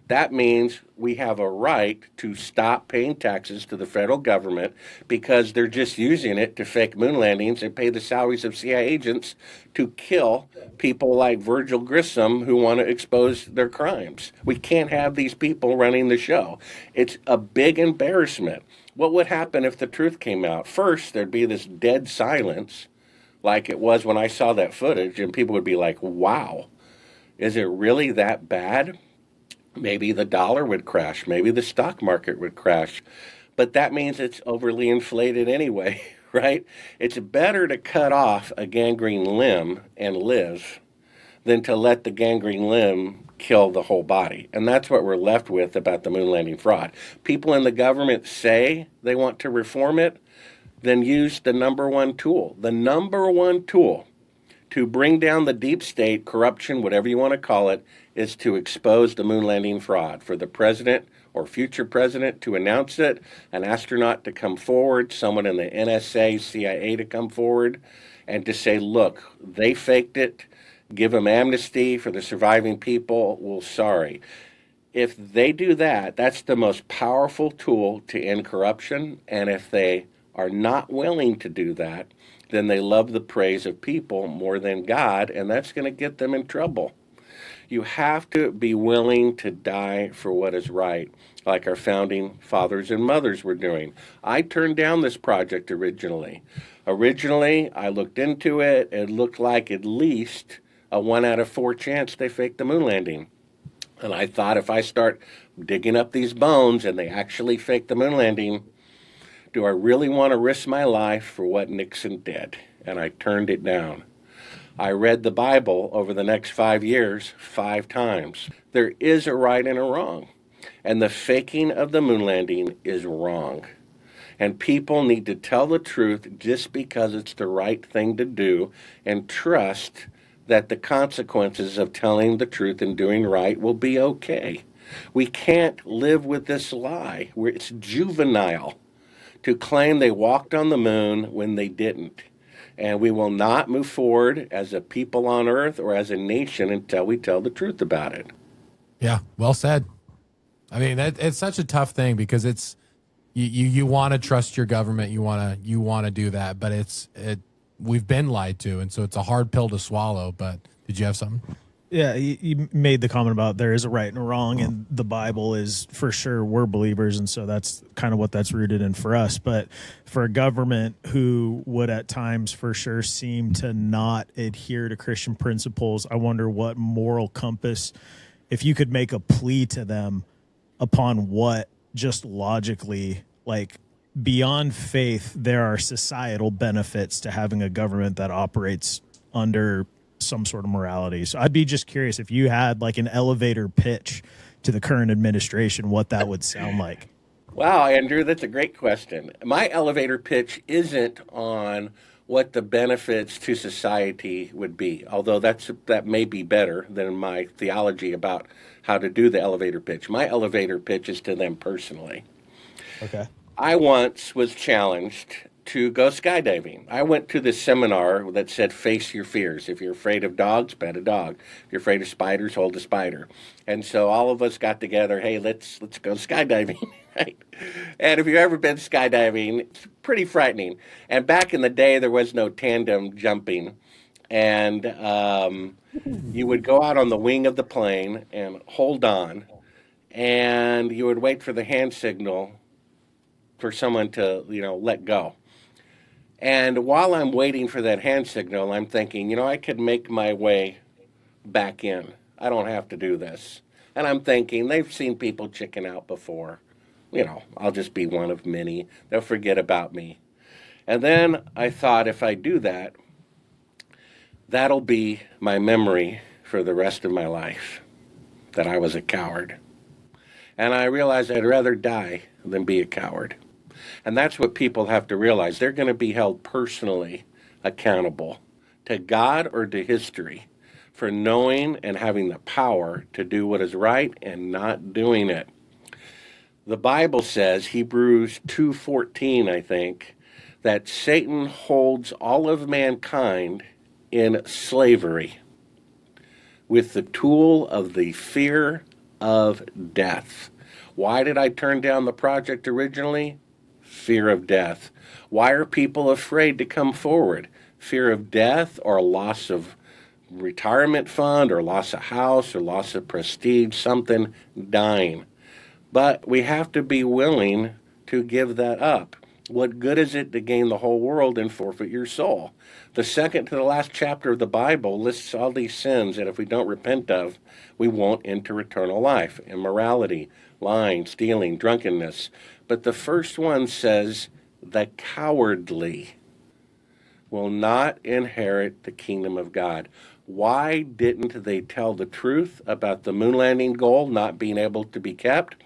Speaker 7: That means we have a right to stop paying taxes to the federal government because they're just using it to fake moon landings and pay the salaries of CIA agents to kill people like Virgil Grissom who want to expose their crimes. We can't have these people running the show. It's a big embarrassment. What would happen if the truth came out? First, there'd be this dead silence like it was when I saw that footage, and people would be like, wow, is it really that bad? Maybe the dollar would crash. Maybe the stock market would crash. But that means it's overly inflated anyway, right? It's better to cut off a gangrene limb and live than to let the gangrene limb kill the whole body. And that's what we're left with about the moon landing fraud. People in the government say they want to reform it, then use the number one tool. The number one tool to bring down the deep state, corruption, whatever you want to call it, is to expose the moon landing fraud. For the president or future president to announce it, an astronaut to come forward, someone in the NSA, CIA to come forward, and to say, look, they faked it, give them amnesty for the surviving people, well, sorry. If they do that, that's the most powerful tool to end corruption, and if they are not willing to do that, then they love the praise of people more than God, and that's going to get them in trouble. You have to be willing to die for what is right, like our founding fathers and mothers were doing. I turned down this project originally. Originally, I looked into it. It looked like at least a 1 out of 4 chance they faked the moon landing. And I thought if I start digging up these bones and they actually faked the moon landing, do I really want to risk my life for what Nixon did? And I turned it down. I read the Bible over the next 5 years 5 times. There is a right and a wrong. And the faking of the moon landing is wrong. And people need to tell the truth just because it's the right thing to do and trust that the consequences of telling the truth and doing right will be okay. We can't live with this lie. It's juvenile to claim they walked on the moon when they didn't. And we will not move forward as a people on earth or as a nation until we tell the truth about it.
Speaker 1: Yeah, well said. I mean, it's such a tough thing because it's you want to trust your government, you want to do that, but we've been lied to, and so it's a hard pill to swallow. But did you have something?
Speaker 10: Yeah, you made the comment about there is a right and a wrong, and the Bible is for sure, we're believers, and so that's kind of what that's rooted in for us. But for a government who would at times for sure seem to not adhere to Christian principles, I wonder what moral compass, if you could make a plea to them upon what just logically, like beyond faith, there are societal benefits to having a government that operates under some sort of morality. So I'd be just curious if you had like an elevator pitch to the current administration, what that would sound like.
Speaker 7: Wow, Andrew, that's a great question. My elevator pitch isn't on what the benefits to society would be, although that may be better than my theology about how to do the elevator pitch. My elevator pitch is to them personally.
Speaker 10: Okay.
Speaker 7: I once was challenged to go skydiving. I went to this seminar that said, face your fears. If you're afraid of dogs, pet a dog. If you're afraid of spiders, hold a spider. And so all of us got together, hey, let's go skydiving, right? And if you've ever been skydiving, it's pretty frightening. And back in the day, there was no tandem jumping. And you would go out on the wing of the plane and hold on, and you would wait for the hand signal for someone to, let go. And while I'm waiting for that hand signal, I'm thinking, I could make my way back in. I don't have to do this. And I'm thinking, they've seen people chicken out before. I'll just be one of many. They'll forget about me. And then I thought, if I do that, that'll be my memory for the rest of my life, that I was a coward. And I realized I'd rather die than be a coward. And that's what people have to realize. They're going to be held personally accountable to God or to history for knowing and having the power to do what is right and not doing it. The Bible says, Hebrews 2:14, I think, that Satan holds all of mankind in slavery with the tool of the fear of death. Why did I turn down the project originally? Fear of death. Why are people afraid to come forward? Fear of death or loss of retirement fund or loss of house or loss of prestige, something dying. But we have to be willing to give that up. What good is it to gain the whole world and forfeit your soul? The second to the last chapter of the Bible lists all these sins that if we don't repent of, we won't enter eternal life. Immorality, lying, stealing, drunkenness. But the first one says, the cowardly will not inherit the kingdom of God. Why didn't they tell the truth about the moon landing goal not being able to be kept?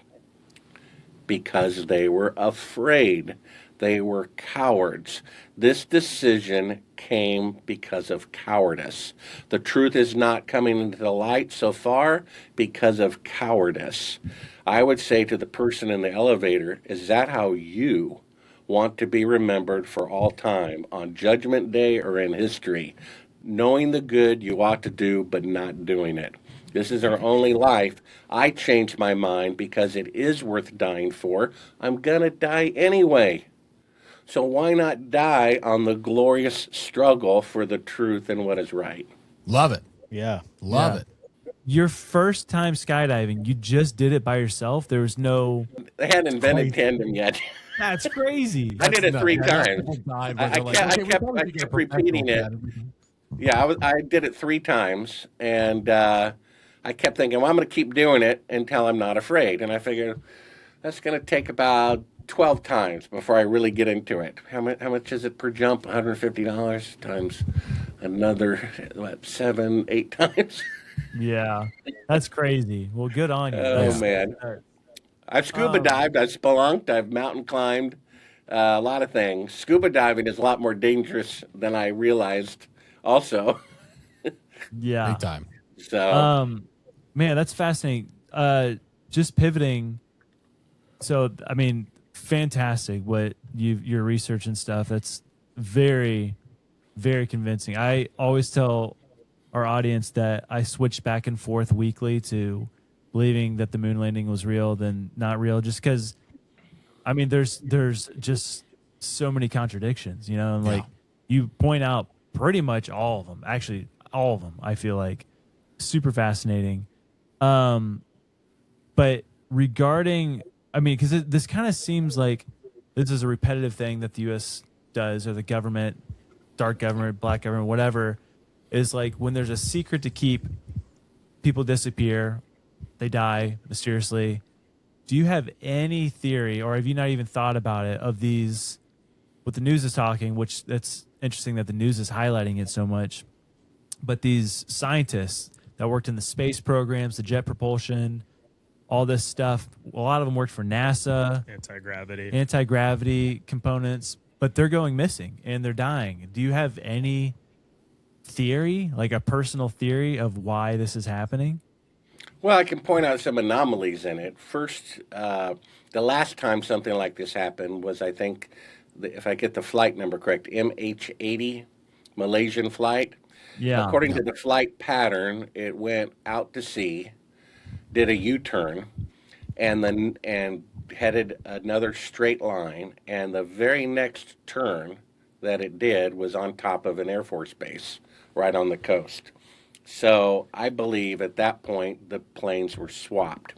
Speaker 7: Because they were afraid. They were cowards. This decision came because of cowardice. The truth is not coming into the light so far because of cowardice. I would say to the person in the elevator, is that how you want to be remembered for all time on Judgment Day or in history? Knowing the good you ought to do, but not doing it. This is our only life. I changed my mind because it is worth dying for. I'm going to die anyway. So why not die on the glorious struggle for the truth and what is right?
Speaker 1: Love it.
Speaker 10: Yeah.
Speaker 1: Love it.
Speaker 2: Your first time skydiving, you just did it by yourself? There was no...
Speaker 7: They hadn't invented tandem yet.
Speaker 2: That's crazy.
Speaker 7: I did it
Speaker 1: nuts.
Speaker 7: 3
Speaker 1: Yeah,
Speaker 7: times.
Speaker 1: people died,
Speaker 7: I,
Speaker 1: but they're
Speaker 7: I
Speaker 1: like,
Speaker 7: kept,
Speaker 1: okay,
Speaker 7: I
Speaker 1: we
Speaker 7: kept,
Speaker 1: probably
Speaker 7: I
Speaker 1: should get a
Speaker 7: kept repeating it.
Speaker 1: professional
Speaker 7: Yeah, I did it 3 times, and I kept thinking, well, I'm going to keep doing it until I'm not afraid. And I figured that's going to take about 12 times before I really get into it. How much is it per jump? $150 times another, what, 7, 8 times?
Speaker 2: Yeah, that's crazy. Well, good on you.
Speaker 7: Oh, man. I've scuba dived, I've spelunked, I've mountain climbed, a lot of things. Scuba diving is a lot more dangerous than I realized also.
Speaker 2: Yeah.
Speaker 1: Big time.
Speaker 7: So,
Speaker 2: man, that's fascinating. Just pivoting. So, I mean, fantastic what your research and stuff. That's very, very convincing. I always tell our audience that I switch back and forth weekly to believing that the moon landing was real than not real, just because, I mean, there's just so many contradictions, you know, and like you point out pretty much all of them, actually all of them, I feel like super fascinating. But regarding, I mean, because this kind of seems like this is a repetitive thing that the U.S. does, or the government, dark government, black government, whatever, is like when there's a secret to keep, people disappear, they die mysteriously. Do you have any theory, or have you not even thought about it, of these, what the news is talking, which that's interesting that the news is highlighting it so much, but these scientists that worked in the space programs, the jet propulsion, all this stuff, a lot of them worked for NASA. Anti-gravity components, but they're going missing and they're dying. Do you have any theory, like a personal theory of why this is happening?
Speaker 7: well, I can point out some anomalies in it. First, the last time something like this happened was, I think, if I get the flight number correct, MH80, Malaysian flight.
Speaker 2: Yeah.
Speaker 7: According to the flight pattern, it went out to sea, did a U-turn, and headed another straight line. And the very next turn that it did was on top of an Air Force base, right on the coast. So I believe at that point the planes were swapped,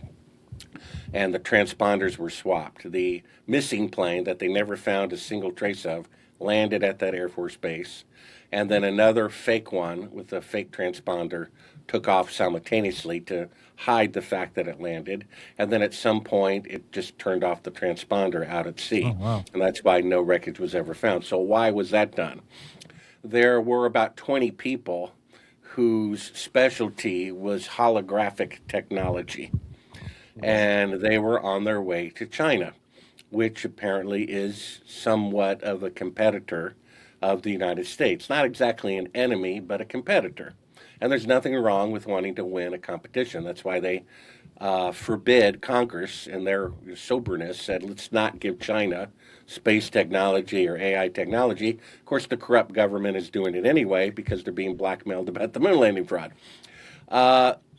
Speaker 7: and the transponders were swapped. The missing plane that they never found a single trace of landed at that Air Force base, and then another fake one with a fake transponder took off simultaneously to hide the fact that it landed. And then at some point, it just turned off the transponder out at sea.
Speaker 2: Oh, wow.
Speaker 7: And that's why no wreckage was ever found. So why was that done? There were about 20 people whose specialty was holographic technology. And they were on their way to China, which apparently is somewhat of a competitor of the United States. Not exactly an enemy, but a competitor. And there's nothing wrong with wanting to win a competition. That's why they forbid, Congress in their soberness said, let's not give China space technology or AI technology. Of course, the corrupt government is doing it anyway because they're being blackmailed about the moon landing fraud.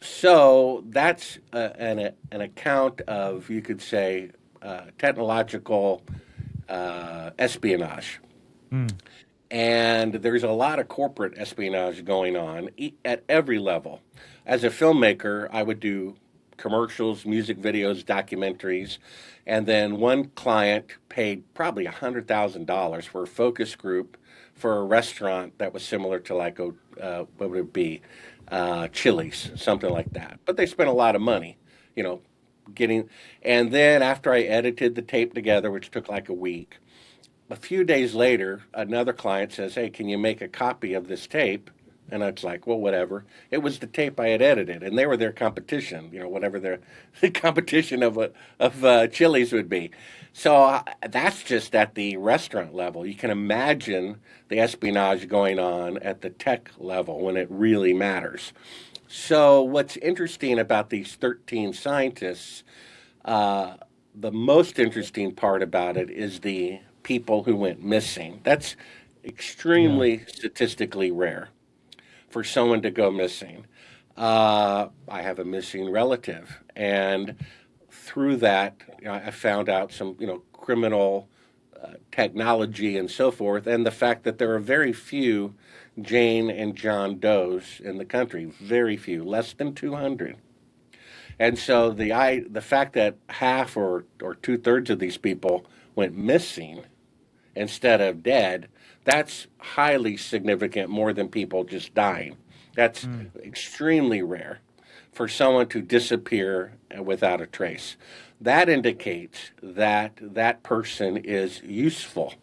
Speaker 7: So that's an account of, you could say, technological espionage. And there's a lot of corporate espionage going on at every level. As a filmmaker, I would do commercials, music videos, documentaries, and then one client paid probably $100,000 for a focus group for a restaurant that was similar to like, what would it be, Chili's, something like that. But they spent a lot of money, you know, and then after I edited the tape together, which took like a week, a few days later, another client says, hey, can you make a copy of this tape? And it's like, well, whatever. It was the tape I had edited, and they were their competition, you know, whatever their the competition of Chili's would be. So that's just at the restaurant level. You can imagine the espionage going on at the tech level when it really matters. So what's interesting about these 13 scientists, the most interesting part about it is the people who went missing. That's extremely statistically rare for someone to go missing. I have a missing relative, and through that, I found out some, criminal technology and so forth, and the fact that there are very few Jane and John Does in the country, very few, less than 200. And so the fact that half or 2/3 of these people went missing instead of dead, that's highly significant, more than people just dying. That's extremely rare for someone to disappear without a trace. That indicates that that person is useful,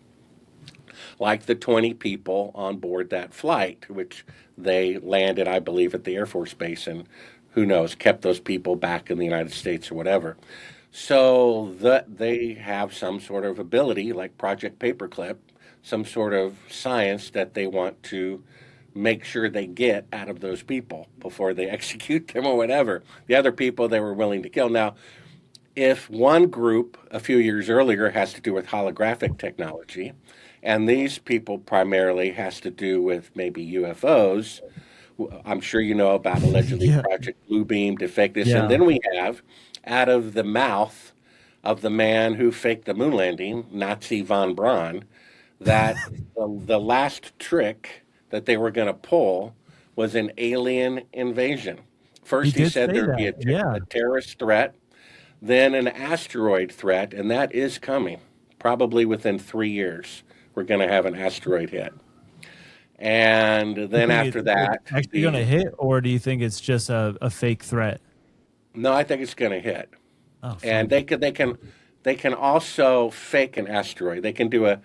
Speaker 7: like the 20 people on board that flight, which they landed, I believe, at the Air Force Base, and who knows, kept those people back in the United States or whatever. So they have some sort of ability, like Project Paperclip, some sort of science that they want to make sure they get out of those people before they execute them or whatever. The other people they were willing to kill. Now, if one group a few years earlier has to do with holographic technology, and these people primarily has to do with maybe UFOs, I'm sure you know about allegedly Project Bluebeam to fake this. And then we have, out of the mouth of the man who faked the moon landing, Nazi von Braun, that the last trick that they were going to pull was an alien invasion. First, he said there'd be a terrorist threat, then an asteroid threat, and that is coming. Probably within 3 years, we're going to have an asteroid hit. And then after that,
Speaker 2: it's actually going to hit, or do you think it's just a fake threat?
Speaker 7: No, I think it's going to hit.
Speaker 2: Oh,
Speaker 7: and they can also fake an asteroid. They can do a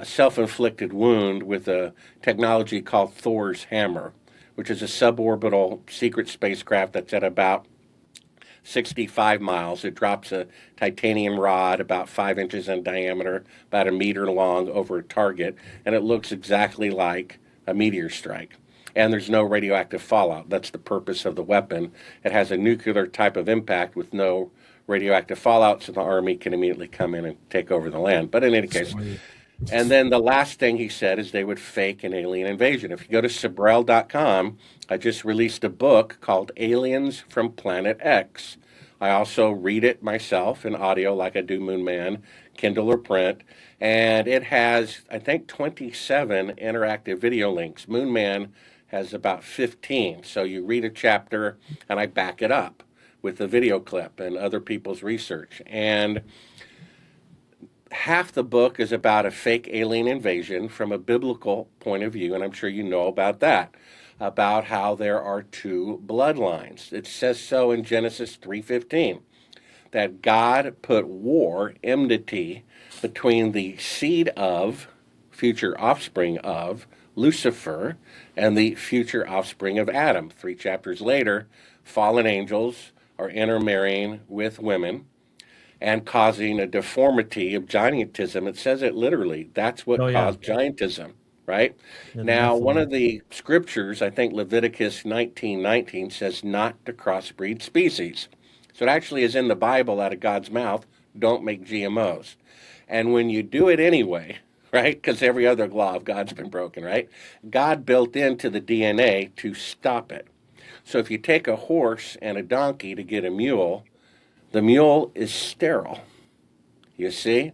Speaker 7: self-inflicted wound with a technology called Thor's hammer, which is a suborbital secret spacecraft that's at about 65 miles. It drops a titanium rod about 5 inches in diameter, about a meter long, over a target, and it looks exactly like a meteor strike. And there's no radioactive fallout. That's the purpose of the weapon. It has a nuclear type of impact with no radioactive fallout, so the Army can immediately come in and take over the land. But in any case, and then the last thing he said is they would fake an alien invasion. If you go to Sibrel.com, I just released a book called Aliens from Planet X. I also read it myself in audio like I do Moon Man, Kindle or print. And it has, I think, 27 interactive video links. Moon Man has about 15. So you read a chapter and I back it up with a video clip and other people's research. And half the book is about a fake alien invasion from a biblical point of view, and I'm sure you know about that, about how there are two bloodlines. It says so in Genesis 3:15, that God put war, enmity, between the seed of, future offspring of, Lucifer, and the future offspring of Adam. 3 chapters later, fallen angels are intermarrying with women and causing a deformity of giantism. It says it literally. That's what caused giantism, right? Now, one of the scriptures, I think Leviticus 19:19, says not to crossbreed species. So it actually is in the Bible out of God's mouth, don't make GMOs. And when you do it anyway, right, because every other law of God's been broken, right? God built into the DNA to stop it. So if you take a horse and a donkey to get a mule, the mule is sterile. You see?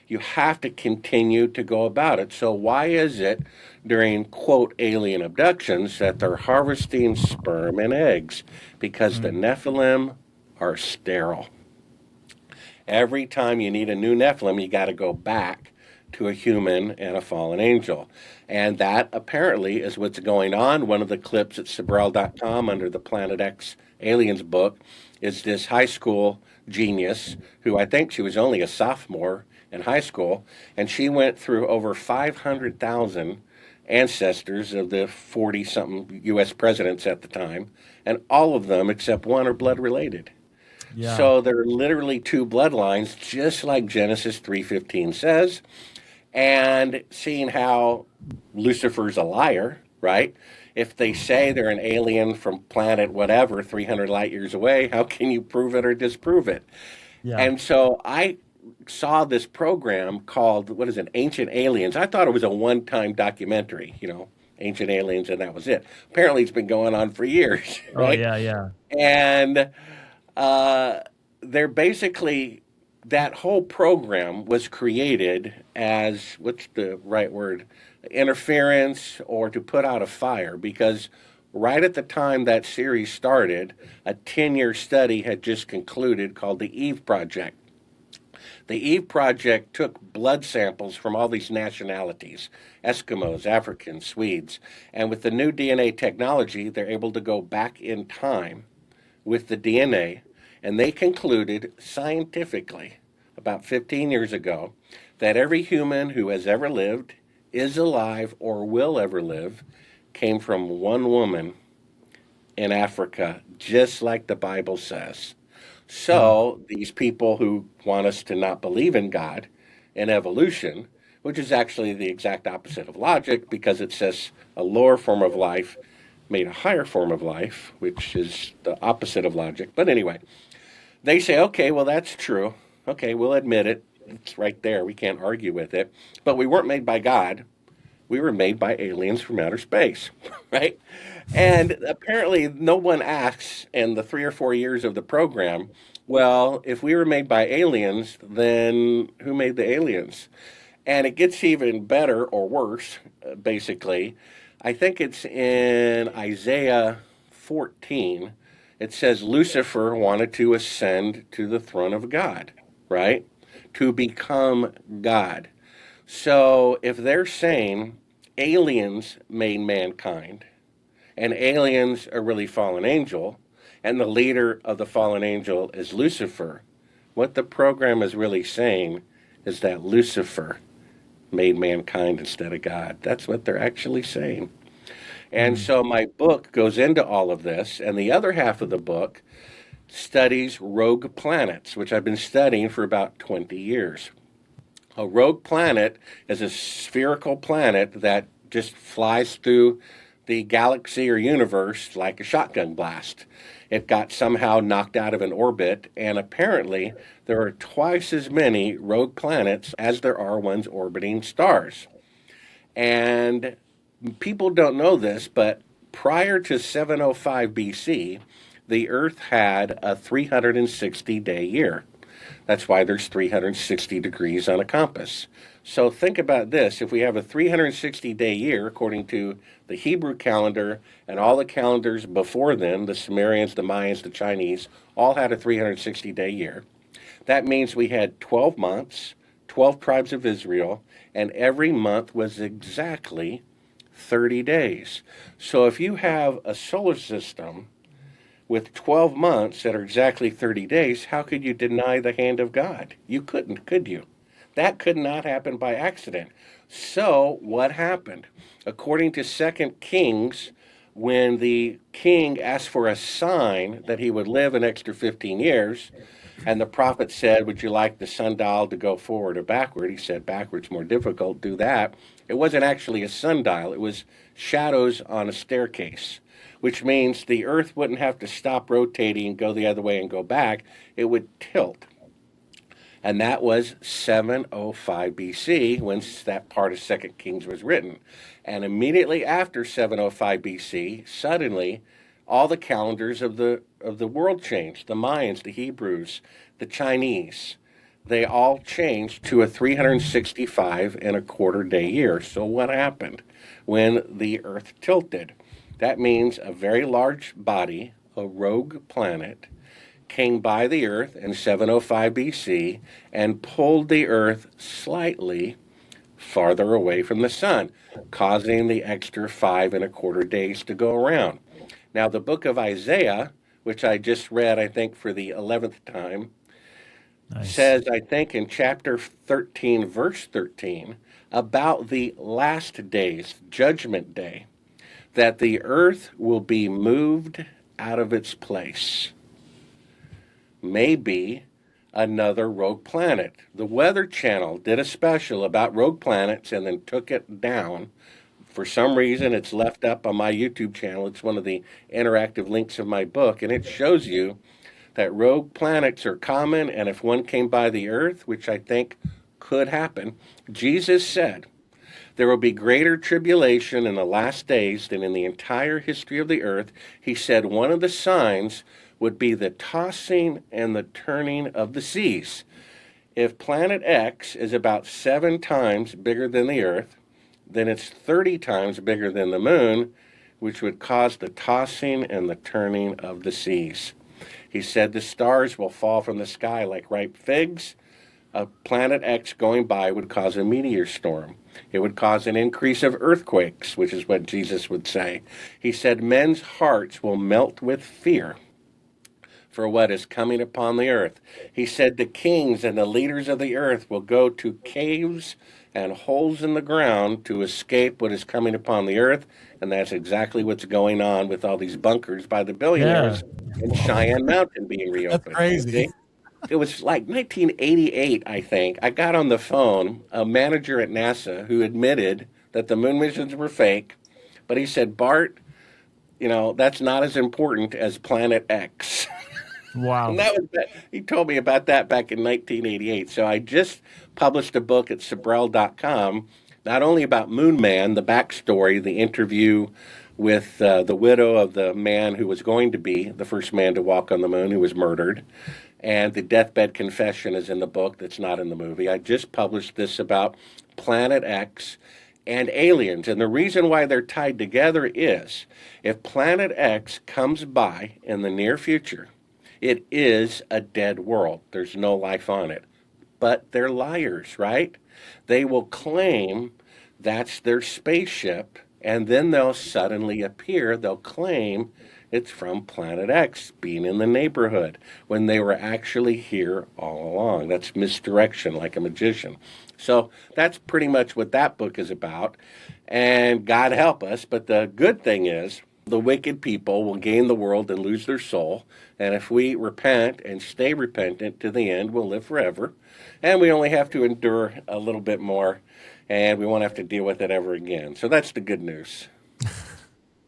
Speaker 7: You have to continue to go about it. So why is it during, quote, alien abductions that they're harvesting sperm and eggs? Because the Nephilim are sterile. Every time you need a new Nephilim, you got to go back to a human and a fallen angel. And that apparently is what's going on. One of the clips at Sibrel.com under the Planet X Aliens book is this high school genius who, I think she was only a sophomore in high school, and she went through over 500,000 ancestors of the 40-something U.S. presidents at the time, and all of them except one are blood related. Yeah. So there are literally two bloodlines, just like Genesis 3:15 says. And seeing how Lucifer's a liar, right? If they say they're an alien from planet whatever, 300 light years away, how can you prove it or disprove it? Yeah. And so I saw this program called, what is it, Ancient Aliens. I thought it was a one-time documentary, you know, Ancient Aliens, and that was it. Apparently it's been going on for years, right?
Speaker 2: Oh, yeah, yeah.
Speaker 7: And they're basically that whole program was created as, what's the right word, interference or to put out a fire, because right at the time that series started, a 10-year study had just concluded called the Eve Project. The Eve Project took blood samples from all these nationalities, Eskimos, Africans, Swedes, and with the new DNA technology, they're able to go back in time with the DNA, and they concluded scientifically about 15 years ago that every human who has ever lived, is alive, or will ever live came from one woman in Africa, just like the Bible says. So these people who want us to not believe in God and evolution, which is actually the exact opposite of logic because it says a lower form of life made a higher form of life, which is the opposite of logic. But anyway, they say, okay, well, that's true. Okay, we'll admit it. It's right there. We can't argue with it. But we weren't made by God. We were made by aliens from outer space, right? And apparently no one asks in the 3 or 4 years of the program, well, if we were made by aliens, then who made the aliens? And it gets even better or worse, basically. I think it's in Isaiah 14. It says Lucifer wanted to ascend to the throne of God, right? To become God. So if they're saying aliens made mankind, and aliens are really fallen angel, and the leader of the fallen angel is Lucifer, what the program is really saying is that Lucifer made mankind instead of God. That's what they're actually saying. And so my book goes into all of this, and the other half of the book studies rogue planets, which I've been studying for about 20 years. A rogue planet is a spherical planet that just flies through the galaxy or universe like a shotgun blast. It got somehow knocked out of an orbit, and apparently there are twice as many rogue planets as there are ones orbiting stars. And people don't know this, but prior to 705 BC, the Earth had a 360-day year. That's why there's 360 degrees on a compass. So think about this. If we have a 360-day year, according to the Hebrew calendar and all the calendars before then, the Sumerians, the Mayans, the Chinese, all had a 360-day year. That means we had 12 months, 12 tribes of Israel, and every month was exactly 30 days. So if you have a solar system with 12 months that are exactly 30 days, how could you deny the hand of God? You couldn't, could you? That could not happen by accident. So what happened? According to 2 Kings, when the king asked for a sign that he would live an extra 15 years, and the prophet said, would you like the sundial to go forward or backward? He said, backward's more difficult, do that. It wasn't actually a sundial. It was shadows on a staircase, which means the Earth wouldn't have to stop rotating, go the other way, and go back. It would tilt. And that was 705 BC when that part of 2 Kings was written. And immediately after 705 BC, suddenly all the calendars of the world changed. The Mayans, the Hebrews, the Chinese, they all changed to a 365 and a quarter day year. So what happened when the Earth tilted? That means a very large body, a rogue planet, came by the Earth in 705 BC and pulled the Earth slightly farther away from the sun, causing the extra 5 and a quarter days to go around. Now, the book of Isaiah, which I just read, I think, for the 11th time, says, I think, in chapter 13, verse 13, about the last days, Judgment Day, that the earth will be moved out of its place. Maybe another rogue planet. The Weather Channel did a special about rogue planets and then took it down. For some reason, it's left up on my YouTube channel. It's one of the interactive links of my book, and it shows you that rogue planets are common, and if one came by the earth, which I think could happen, Jesus said, there will be greater tribulation in the last days than in the entire history of the earth. He said one of the signs would be the tossing and the turning of the seas. If Planet X is about 7 times bigger than the Earth, then it's 30 times bigger than the moon, which would cause the tossing and the turning of the seas. He said the stars will fall from the sky like ripe figs. A Planet X going by would cause a meteor storm. It would cause an increase of earthquakes, which is what Jesus would say. He said men's hearts will melt with fear for what is coming upon the earth. He said the kings and the leaders of the earth will go to caves and holes in the ground to escape what is coming upon the earth, and that's exactly what's going on with all these bunkers by the billionaires in Cheyenne Mountain being reopened.
Speaker 1: That's crazy.
Speaker 7: See? It was like 1988, I think. I got on the phone, a manager at NASA who admitted that the moon missions were fake, but he said, Bart, that's not as important as Planet X.
Speaker 2: Wow.
Speaker 7: And he told me about that back in 1988. So I just published a book at Sibrel.com, not only about Moon Man, the backstory, the interview with the widow of the man who was going to be the first man to walk on the moon, who was murdered, and the deathbed confession is in the book that's not in the movie. I just published this about Planet X and aliens. And the reason why they're tied together is if Planet X comes by in the near future, it is a dead world. There's no life on it. But they're liars, right? They will claim that's their spaceship, and then they'll suddenly appear. They'll claim it's from Planet X being in the neighborhood when they were actually here all along. That's misdirection, like a magician. So that's pretty much what that book is about. And God help us. But the good thing is, the wicked people will gain the world and lose their soul. And if we repent and stay repentant to the end, we'll live forever. And we only have to endure a little bit more, and we won't have to deal with it ever again. So that's the good news.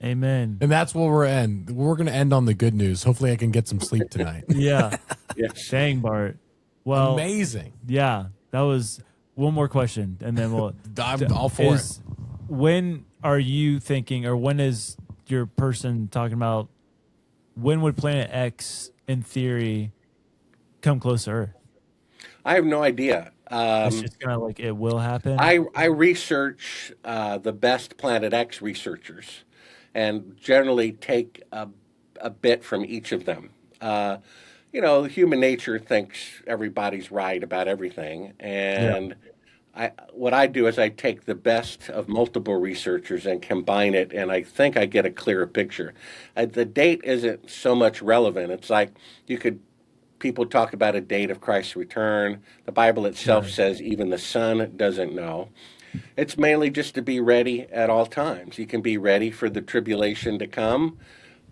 Speaker 2: Amen.
Speaker 1: And that's where we're end. We're going to end on the good news. Hopefully I can get some sleep tonight.
Speaker 2: Yeah.
Speaker 7: Yes.
Speaker 2: Dang, Bart. Well,
Speaker 1: amazing.
Speaker 2: Yeah. That was one more question, and then we'll.
Speaker 1: I'm all for it.
Speaker 2: When are you thinking, or when is your person talking about, when would Planet X, in theory, come close to Earth?
Speaker 7: I have no idea.
Speaker 2: It's just kind of like it will happen.
Speaker 7: I research the best Planet X researchers and generally take a bit from each of them. Human nature thinks everybody's right about everything. And what I do is I take the best of multiple researchers and combine it, and I think I get a clearer picture. The date isn't so much relevant. It's like people talk about a date of Christ's return. The Bible itself says even the Son doesn't know. It's mainly just to be ready at all times. You can be ready for the tribulation to come,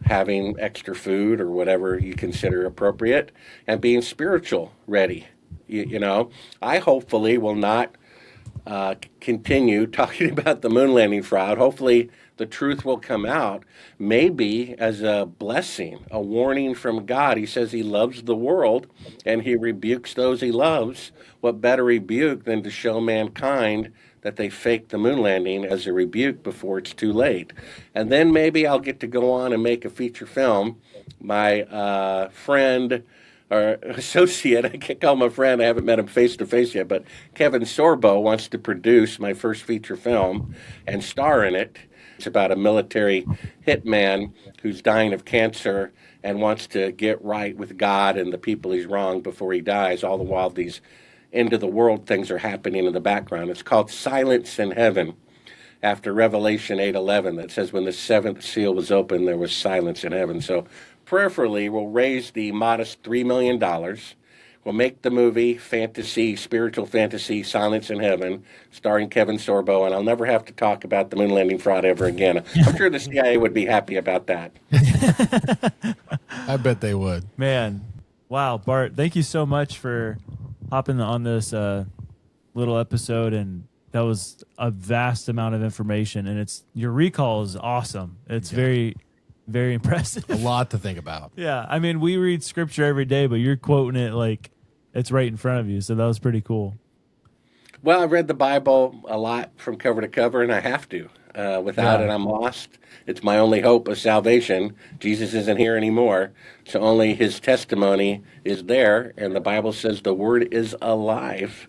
Speaker 7: having extra food or whatever you consider appropriate, and being spiritual ready. I hopefully will not continue talking about the moon landing fraud. Hopefully the truth will come out, maybe as a blessing, a warning from God. He says he loves the world and he rebukes those he loves. What better rebuke than to show mankind that they faked the moon landing as a rebuke before it's too late? And then maybe I'll get to go on and make a feature film. My friend or associate, I can't call him a friend, I haven't met him face to face yet, but Kevin Sorbo wants to produce my first feature film and star in it. It's about a military hitman who's dying of cancer and wants to get right with God and the people he's wronged before he dies, all the while these end of the world things are happening in the background. It's called Silence in Heaven, after Revelation 8:11, that says when the seventh seal was opened, there was silence in heaven. So prayerfully, we'll raise the modest $3 million. We'll make the movie spiritual fantasy, Silence in Heaven, starring Kevin Sorbo, and I'll never have to talk about the moon landing fraud ever again. I'm sure the CIA would be happy about that.
Speaker 1: I bet they would.
Speaker 2: Man, wow, Bart, thank you so much for hopping on this little episode, and that was a vast amount of information, and your recall is awesome. It's very, very impressive.
Speaker 1: A lot to think about.
Speaker 2: Yeah, I mean, we read scripture every day, but you're quoting it like it's right in front of you, so that was pretty cool.
Speaker 7: Well, I've read the Bible a lot from cover to cover, and I have to. Without it, I'm lost. It's my only hope of salvation. Jesus isn't here anymore, so only his testimony is there, and the Bible says the word is alive.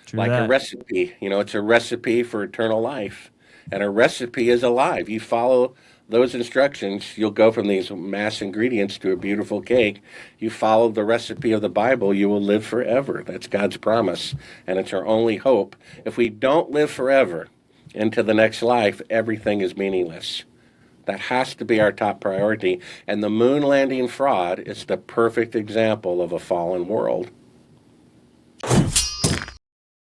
Speaker 2: True
Speaker 7: Like
Speaker 2: that.
Speaker 7: a recipe. It's a recipe for eternal life. And a recipe is alive. You follow those instructions, you'll go from these mass ingredients to a beautiful cake. You follow the recipe of the Bible, you will live forever. That's God's promise, and it's our only hope. If we don't live forever into the next life, everything is meaningless. That has to be our top priority. And the moon landing fraud is the perfect example of a fallen world.